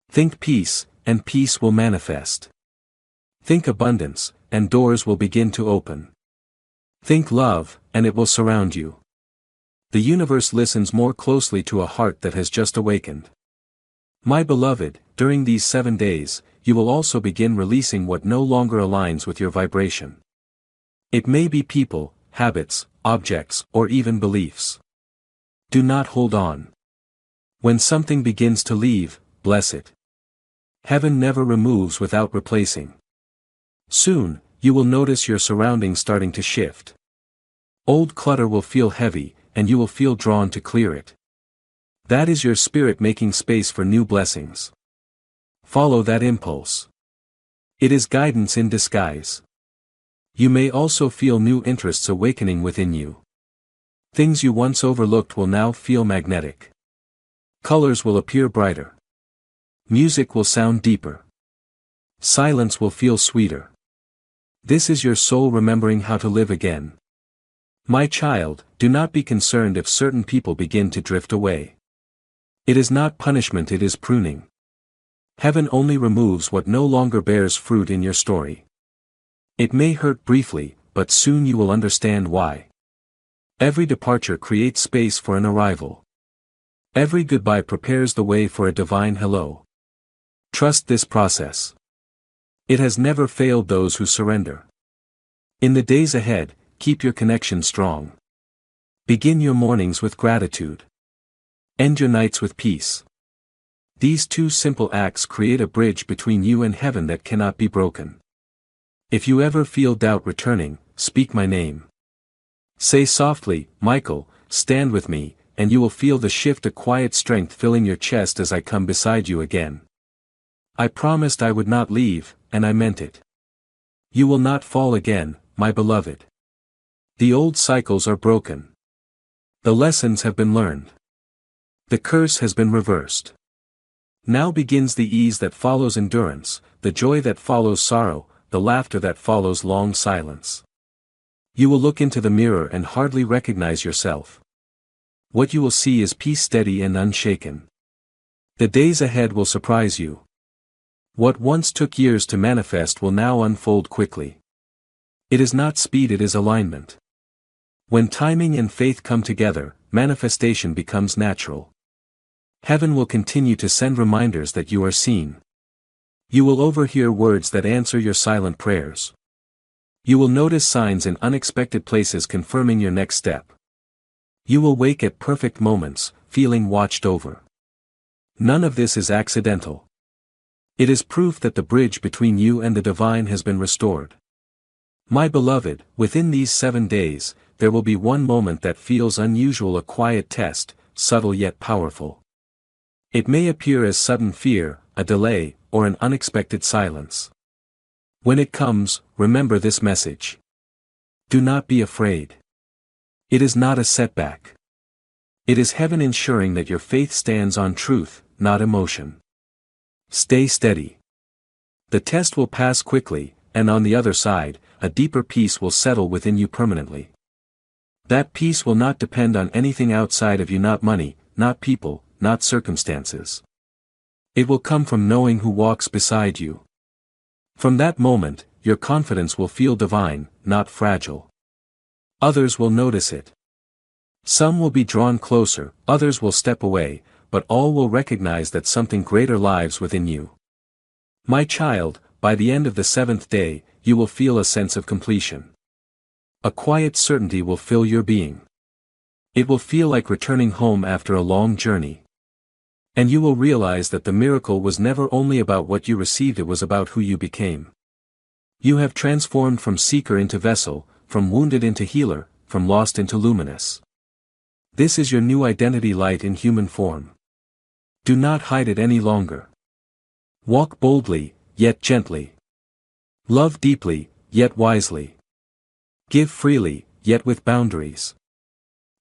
Speaker 1: Think peace, and peace will manifest. Think abundance, and doors will begin to open. Think love, and it will surround you. The universe listens more closely to a heart that has just awakened. My beloved, during these 7 days, you will also begin releasing what no longer aligns with your vibration. It may be people, habits, objects, or even beliefs. Do not hold on. When something begins to leave, bless it. Heaven never removes without replacing. Soon, you will notice your surroundings starting to shift. Old clutter will feel heavy, and you will feel drawn to clear it. That is your spirit making space for new blessings. Follow that impulse. It is guidance in disguise. You may also feel new interests awakening within you. Things you once overlooked will now feel magnetic. Colors will appear brighter. Music will sound deeper. Silence will feel sweeter. This is your soul remembering how to live again. My child, do not be concerned if certain people begin to drift away. It is not punishment, it is pruning. Heaven only removes what no longer bears fruit in your story. It may hurt briefly, but soon you will understand why. Every departure creates space for an arrival. Every goodbye prepares the way for a divine hello. Trust this process. It has never failed those who surrender. In the days ahead, keep your connection strong. Begin your mornings with gratitude. End your nights with peace. These 2 simple acts create a bridge between you and heaven that cannot be broken. If you ever feel doubt returning, speak my name. Say softly, Michael, stand with me, and you will feel the shift, a quiet strength filling your chest as I come beside you again. I promised I would not leave, and I meant it. You will not fall again, my beloved. The old cycles are broken. The lessons have been learned. The curse has been reversed. Now begins the ease that follows endurance, the joy that follows sorrow, the laughter that follows long silence. You will look into the mirror and hardly recognize yourself. What you will see is peace, steady and unshaken. The days ahead will surprise you. What once took years to manifest will now unfold quickly. It is not speed, it is alignment. When timing and faith come together, manifestation becomes natural. Heaven will continue to send reminders that you are seen. You will overhear words that answer your silent prayers. You will notice signs in unexpected places confirming your next step. You will wake at perfect moments, feeling watched over. None of this is accidental. It is proof that the bridge between you and the divine has been restored. My beloved, within these 7 days, there will be one moment that feels unusual, a quiet test, subtle yet powerful. It may appear as sudden fear, a delay, or an unexpected silence. When it comes, remember this message. Do not be afraid. It is not a setback. It is heaven ensuring that your faith stands on truth, not emotion. Stay steady. The test will pass quickly, and on the other side, a deeper peace will settle within you permanently. That peace will not depend on anything outside of you, not money, not people, not circumstances. It will come from knowing who walks beside you. From that moment, your confidence will feel divine, not fragile. Others will notice it. Some will be drawn closer, others will step away, but all will recognize that something greater lives within you. My child, by the end of the 7th day, you will feel a sense of completion. A quiet certainty will fill your being. It will feel like returning home after a long journey. And you will realize that the miracle was never only about what you received, it was about who you became. You have transformed from seeker into vessel, from wounded into healer, from lost into luminous. This is your new identity, light in human form. Do not hide it any longer. Walk boldly, yet gently. Love deeply, yet wisely. Give freely, yet with boundaries.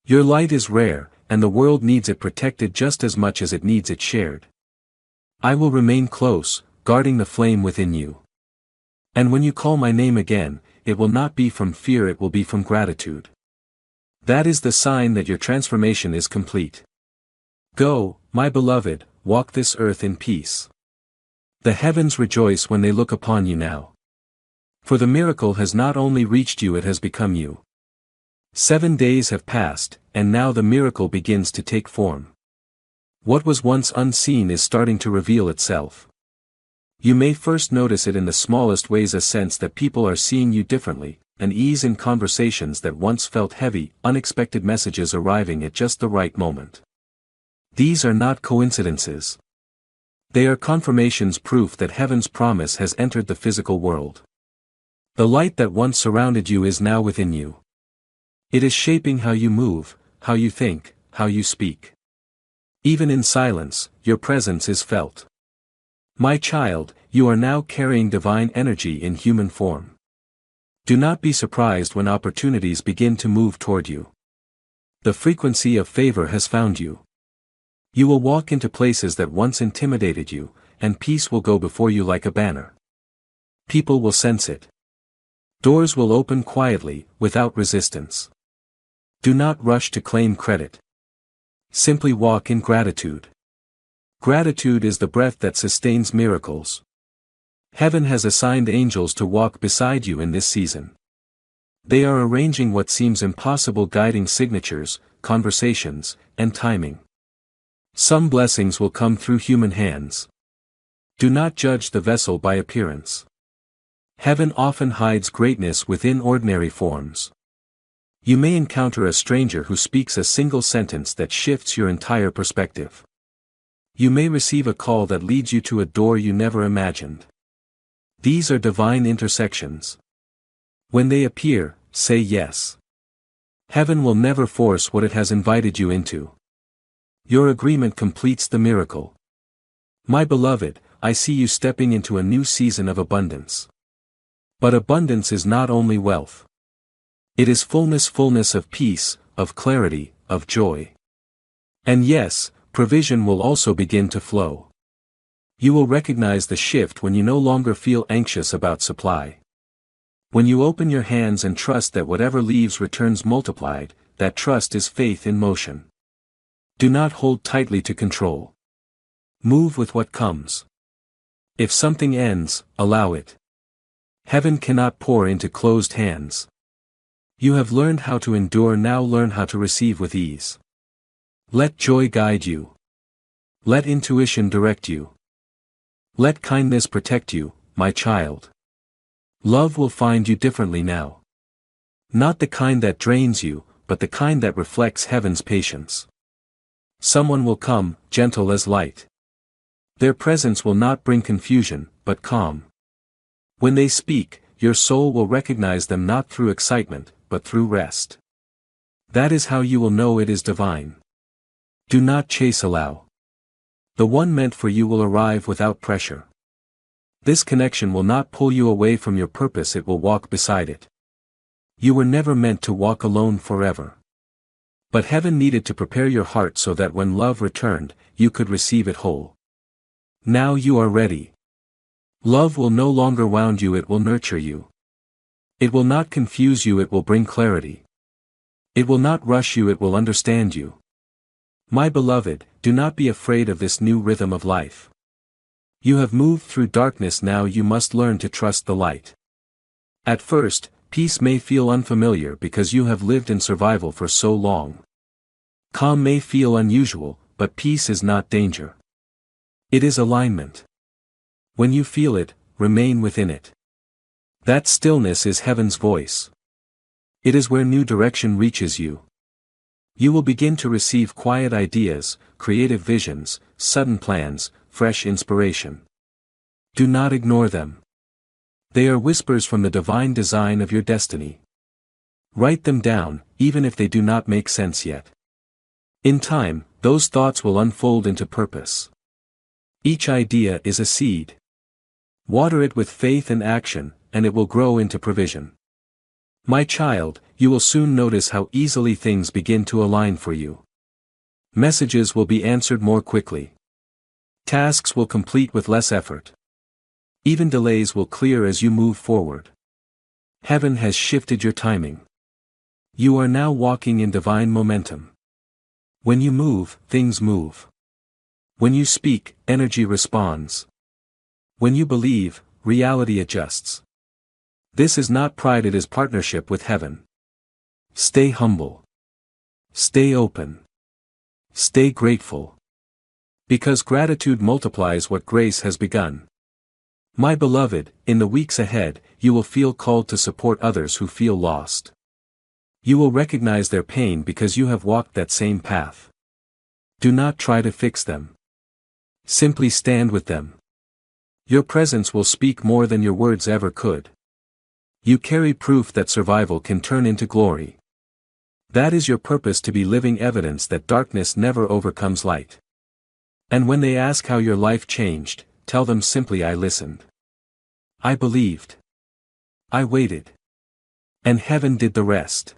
Speaker 1: Your light is rare, and the world needs it protected just as much as it needs it shared. I will remain close, guarding the flame within you. And when you call my name again, it will not be from fear, it will be from gratitude. That is the sign that your transformation is complete. Go, my beloved, walk this earth in peace. The heavens rejoice when they look upon you now. For the miracle has not only reached you, it has become you. 7 days have passed, and now the miracle begins to take form. What was once unseen is starting to reveal itself. You may first notice it in the smallest ways, a sense that people are seeing you differently, an ease in conversations that once felt heavy, unexpected messages arriving at just the right moment. These are not coincidences. They are confirmations, proof that heaven's promise has entered the physical world. The light that once surrounded you is now within you. It is shaping how you move, how you think, how you speak. Even in silence, your presence is felt. My child, you are now carrying divine energy in human form. Do not be surprised when opportunities begin to move toward you. The frequency of favor has found you. You will walk into places that once intimidated you, and peace will go before you like a banner. People will sense it. Doors will open quietly, without resistance. Do not rush to claim credit. Simply walk in gratitude. Gratitude is the breath that sustains miracles. Heaven has assigned angels to walk beside you in this season. They are arranging what seems impossible, guiding signatures, conversations, and timing. Some blessings will come through human hands. Do not judge the vessel by appearance. Heaven often hides greatness within ordinary forms. You may encounter a stranger who speaks a single sentence that shifts your entire perspective. You may receive a call that leads you to a door you never imagined. These are divine intersections. When they appear, say yes. Heaven will never force what it has invited you into. Your agreement completes the miracle. My beloved, I see you stepping into a new season of abundance. But abundance is not only wealth. It is fullness of peace, of clarity, of joy. And yes, provision will also begin to flow. You will recognize the shift when you no longer feel anxious about supply. When you open your hands and trust that whatever leaves returns multiplied, that trust is faith in motion. Do not hold tightly to control. Move with what comes. If something ends, allow it. Heaven cannot pour into closed hands. You have learned how to endure, now learn how to receive with ease. Let joy guide you. Let intuition direct you. Let kindness protect you, my child. Love will find you differently now. Not the kind that drains you, but the kind that reflects heaven's patience. Someone will come, gentle as light. Their presence will not bring confusion, but calm. When they speak, your soul will recognize them not through excitement, but through rest. That is how you will know it is divine. Do not chase, allow. The one meant for you will arrive without pressure. This connection will not pull you away from your purpose, it will walk beside it. You were never meant to walk alone forever. But heaven needed to prepare your heart so that when love returned, you could receive it whole. Now you are ready. Love will no longer wound you, it will nurture you. It will not confuse you, it will bring clarity. It will not rush you, it will understand you. My beloved, do not be afraid of this new rhythm of life. You have moved through darkness, now you must learn to trust the light. At first, peace may feel unfamiliar because you have lived in survival for so long. Calm may feel unusual, but peace is not danger. It is alignment. When you feel it, remain within it. That stillness is heaven's voice. It is where new direction reaches you. You will begin to receive quiet ideas, creative visions, sudden plans, fresh inspiration. Do not ignore them. They are whispers from the divine design of your destiny. Write them down, even if they do not make sense yet. In time, those thoughts will unfold into purpose. Each idea is a seed. Water it with faith and action, and it will grow into provision. My child, you will soon notice how easily things begin to align for you. Messages will be answered more quickly. Tasks will complete with less effort. Even delays will clear as you move forward. Heaven has shifted your timing. You are now walking in divine momentum. When you move, things move. When you speak, energy responds. When you believe, reality adjusts. This is not pride, it is partnership with heaven. Stay humble. Stay open. Stay grateful. Because gratitude multiplies what grace has begun. My beloved, in the weeks ahead, you will feel called to support others who feel lost. You will recognize their pain because you have walked that same path. Do not try to fix them. Simply stand with them. Your presence will speak more than your words ever could. You carry proof that survival can turn into glory. That is your purpose, to be living evidence that darkness never overcomes light. And when they ask how your life changed, tell them simply, I listened. I believed. I waited. And heaven did the rest.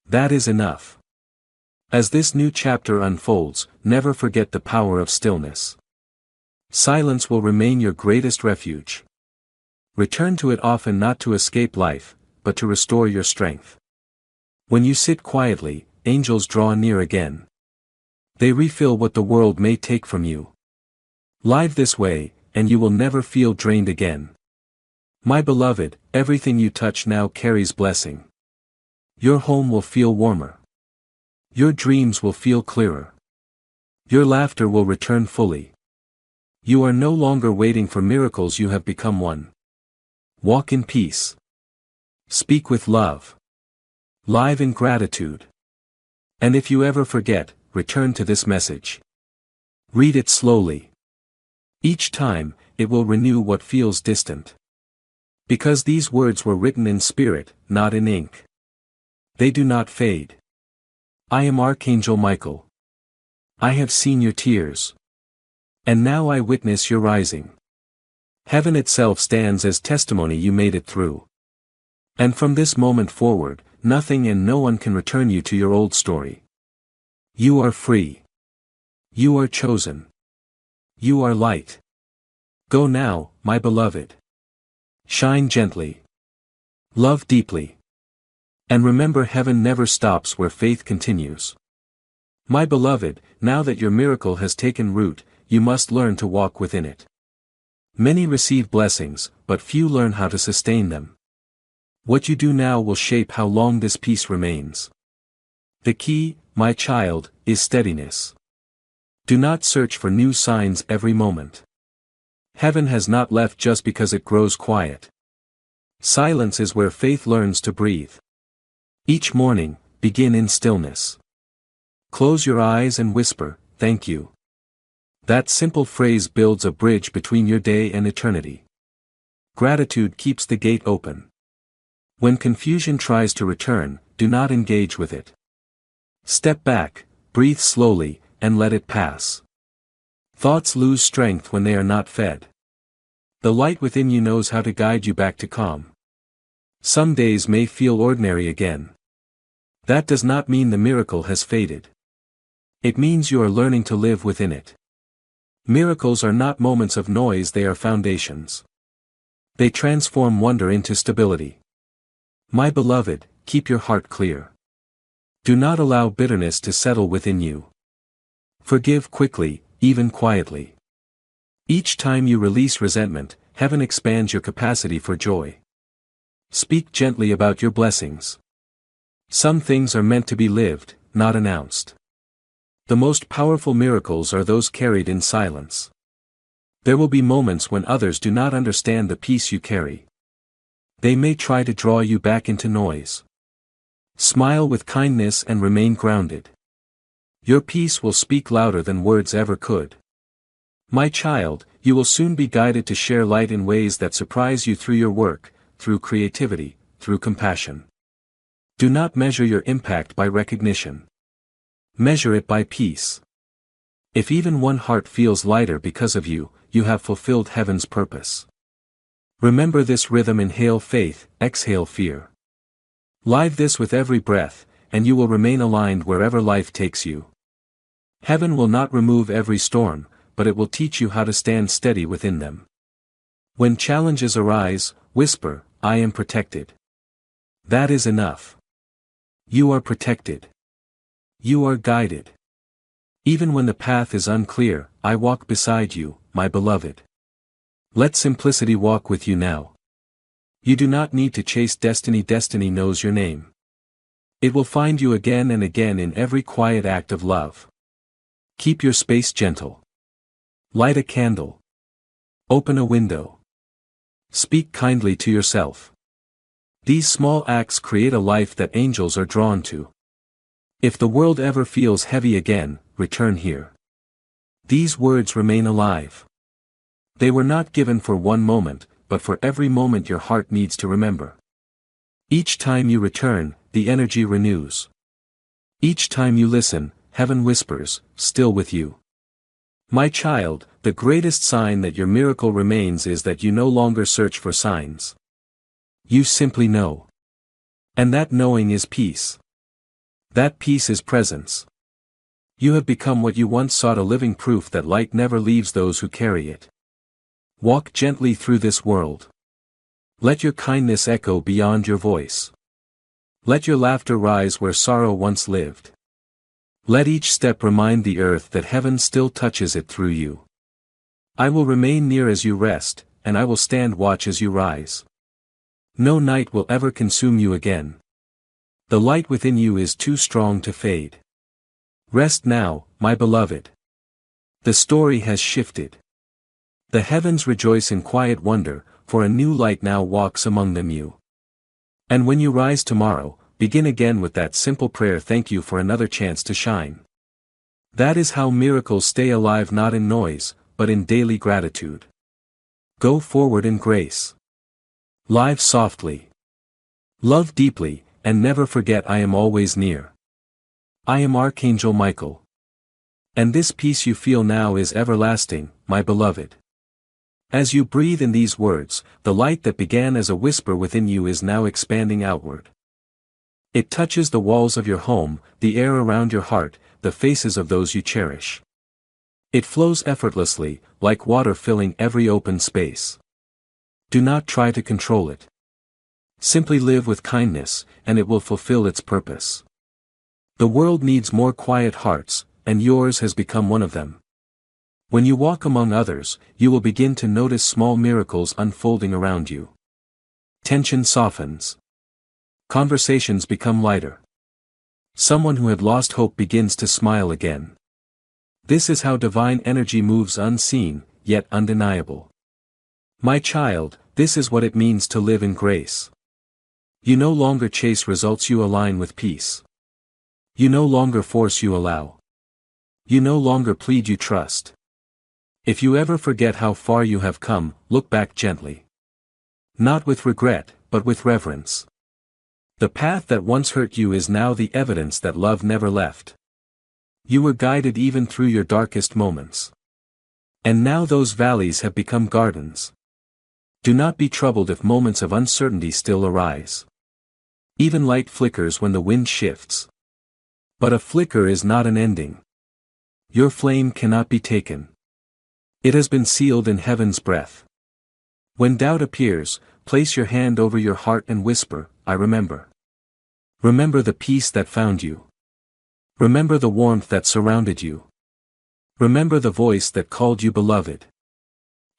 Speaker 1: That is enough. As this new chapter unfolds, never forget the power of stillness. Silence will remain your greatest refuge. Return to it often, not to escape life, but to restore your strength. When you sit quietly, angels draw near again. They refill what the world may take from you. Live this way, and you will never feel drained again. My beloved, everything you touch now carries blessing. Your home will feel warmer. Your dreams will feel clearer. Your laughter will return fully. You are no longer waiting for miracles, you have become one. Walk in peace. Speak with love. Live in gratitude. And if you ever forget, return to this message. Read it slowly. Each time, it will renew what feels distant. Because these words were written in spirit, not in ink. They do not fade. I am Archangel Michael. I have seen your tears. And now I witness your rising. Heaven itself stands as testimony you made it through. And from this moment forward, nothing and no one can return you to your old story. You are free. You are chosen. You are light. Go now, my beloved. Shine gently. Love deeply. And remember, heaven never stops where faith continues. My beloved, now that your miracle has taken root, you must learn to walk within it. Many receive blessings, but few learn how to sustain them. What you do now will shape how long this peace remains. The key, my child, is steadiness. Do not search for new signs every moment. Heaven has not left just because it grows quiet. Silence is where faith learns to breathe. Each morning, begin in stillness. Close your eyes and whisper, thank you. That simple phrase builds a bridge between your day and eternity. Gratitude keeps the gate open. When confusion tries to return, do not engage with it. Step back, breathe slowly, and let it pass. Thoughts lose strength when they are not fed. The light within you knows how to guide you back to calm. Some days may feel ordinary again. That does not mean the miracle has faded. It means you are learning to live within it. Miracles are not moments of noise, they are foundations. They transform wonder into stability. My beloved, keep your heart clear. Do not allow bitterness to settle within you. Forgive quickly, even quietly. Each time you release resentment, heaven expands your capacity for joy. Speak gently about your blessings. Some things are meant to be lived, not announced. The most powerful miracles are those carried in silence. There will be moments when others do not understand the peace you carry. They may try to draw you back into noise. Smile with kindness and remain grounded. Your peace will speak louder than words ever could. My child, you will soon be guided to share light in ways that surprise you, through your work, through creativity, through compassion. Do not measure your impact by recognition. Measure it by peace. If even one heart feels lighter because of you, you have fulfilled heaven's purpose. Remember this rhythm: inhale faith, exhale fear. Live this with every breath, and you will remain aligned wherever life takes you. Heaven will not remove every storm, but it will teach you how to stand steady within them. When challenges arise, whisper, "I am protected." That is enough. You are protected. You are guided. Even when the path is unclear, I walk beside you, my beloved. Let simplicity walk with you now. You do not need to chase destiny. Destiny knows your name. It will find you again and again in every quiet act of love. Keep your space gentle. Light a candle. Open a window. Speak kindly to yourself. These small acts create a life that angels are drawn to. If the world ever feels heavy again, return here. These words remain alive. They were not given for one moment, but for every moment your heart needs to remember. Each time you return, the energy renews. Each time you listen, heaven whispers, "Still with you." My child, the greatest sign that your miracle remains is that you no longer search for signs. You simply know. And that knowing is peace. That peace is presence. You have become what you once sought, a living proof that light never leaves those who carry it. Walk gently through this world. Let your kindness echo beyond your voice. Let your laughter rise where sorrow once lived. Let each step remind the earth that heaven still touches it through you. I will remain near as you rest, and I will stand watch as you rise. No night will ever consume you again. The light within you is too strong to fade. Rest now, my beloved. The story has shifted. The heavens rejoice in quiet wonder, for a new light now walks among them you. And when you rise tomorrow, begin again with that simple prayer: thank you for another chance to shine. That is how miracles stay alive, not in noise, but in daily gratitude. Go forward in grace. Live softly. Love deeply, and never forget I am always near. I am Archangel Michael. And this peace you feel now is everlasting, my beloved. As you breathe in these words, the light that began as a whisper within you is now expanding outward. It touches the walls of your home, the air around your heart, the faces of those you cherish. It flows effortlessly, like water filling every open space. Do not try to control it. Simply live with kindness, and it will fulfill its purpose. The world needs more quiet hearts, and yours has become one of them. When you walk among others, you will begin to notice small miracles unfolding around you. Tension softens. Conversations become lighter. Someone who had lost hope begins to smile again. This is how divine energy moves, unseen, yet undeniable. My child, this is what it means to live in grace. You no longer chase results, you align with peace. You no longer force, you allow. You no longer plead, you trust. If you ever forget how far you have come, look back gently. Not with regret, but with reverence. The path that once hurt you is now the evidence that love never left. You were guided even through your darkest moments. And now those valleys have become gardens. Do not be troubled if moments of uncertainty still arise. Even light flickers when the wind shifts. But a flicker is not an ending. Your flame cannot be taken. It has been sealed in heaven's breath. When doubt appears, place your hand over your heart and whisper, I remember. Remember the peace that found you. Remember the warmth that surrounded you. Remember the voice that called you beloved.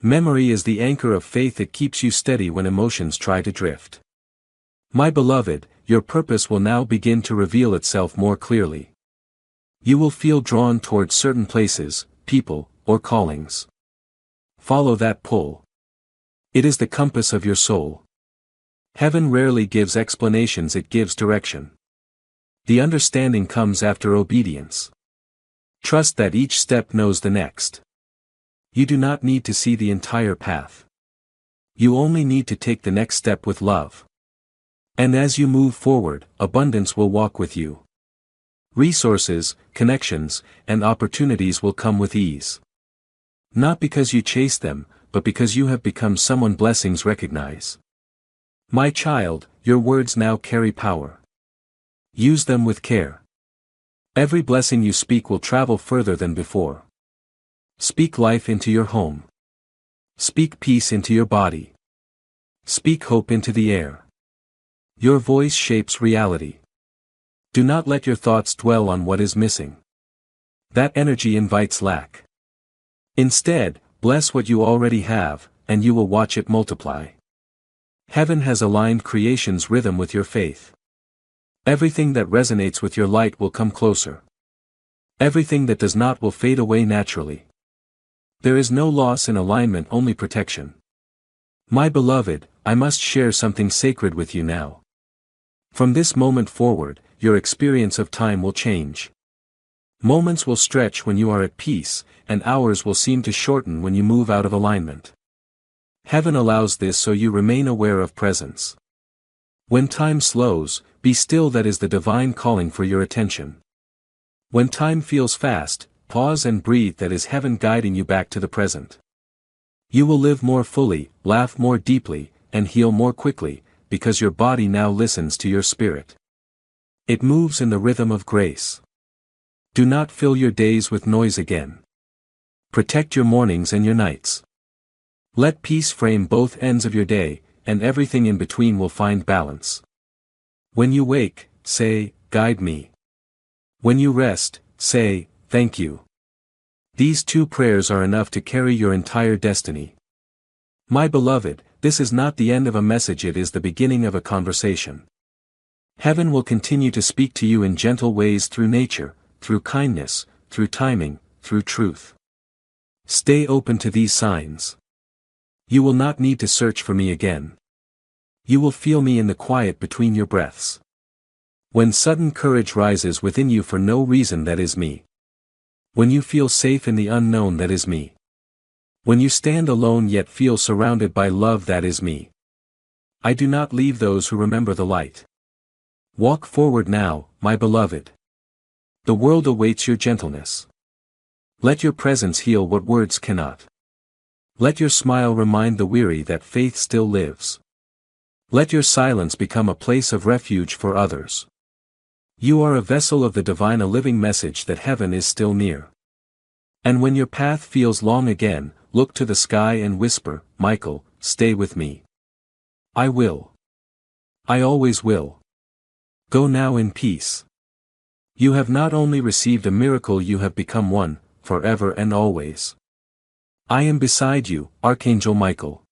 Speaker 1: Memory is the anchor of faith, it keeps you steady when emotions try to drift. My beloved, your purpose will now begin to reveal itself more clearly. You will feel drawn towards certain places, people, or callings. Follow that pull. It is the compass of your soul. Heaven rarely gives explanations, it gives direction. The understanding comes after obedience. Trust that each step knows the next. You do not need to see the entire path. You only need to take the next step with love. And as you move forward, abundance will walk with you. Resources, connections, and opportunities will come with ease. Not because you chase them, but because you have become someone blessings recognize. My child, your words now carry power. Use them with care. Every blessing you speak will travel further than before. Speak life into your home. Speak peace into your body. Speak hope into the air. Your voice shapes reality. Do not let your thoughts dwell on what is missing. That energy invites lack. Instead, bless what you already have, and you will watch it multiply. Heaven has aligned creation's rhythm with your faith. Everything that resonates with your light will come closer. Everything that does not will fade away naturally. There is no loss in alignment, only protection. My beloved, I must share something sacred with you now. From this moment forward, your experience of time will change. Moments will stretch when you are at peace, and hours will seem to shorten when you move out of alignment. Heaven allows this so you remain aware of presence. When time slows, be still, that is the divine calling for your attention. When time feels fast, pause and breathe, that is heaven guiding you back to the present. You will live more fully, laugh more deeply, and heal more quickly, because your body now listens to your spirit. It moves in the rhythm of grace. Do not fill your days with noise again. Protect your mornings and your nights. Let peace frame both ends of your day, and everything in between will find balance. When you wake, say, "Guide me." When you rest, say, "Thank you." These two prayers are enough to carry your entire destiny. My beloved, this is not the end of a message, it is the beginning of a conversation. Heaven will continue to speak to you in gentle ways, through nature, through kindness, through timing, through truth. Stay open to these signs. You will not need to search for me again. You will feel me in the quiet between your breaths. When sudden courage rises within you for no reason, that is me. When you feel safe in the unknown, that is me. When you stand alone yet feel surrounded by love, that is me. I do not leave those who remember the light. Walk forward now, my beloved. The world awaits your gentleness. Let your presence heal what words cannot. Let your smile remind the weary that faith still lives. Let your silence become a place of refuge for others. You are a vessel of the divine, a living message that heaven is still near. And when your path feels long again, look to the sky and whisper, "Michael, stay with me. I will. I always will." Go now in peace. You have not only received a miracle, you have become one, forever and always. I am beside you, Archangel Michael.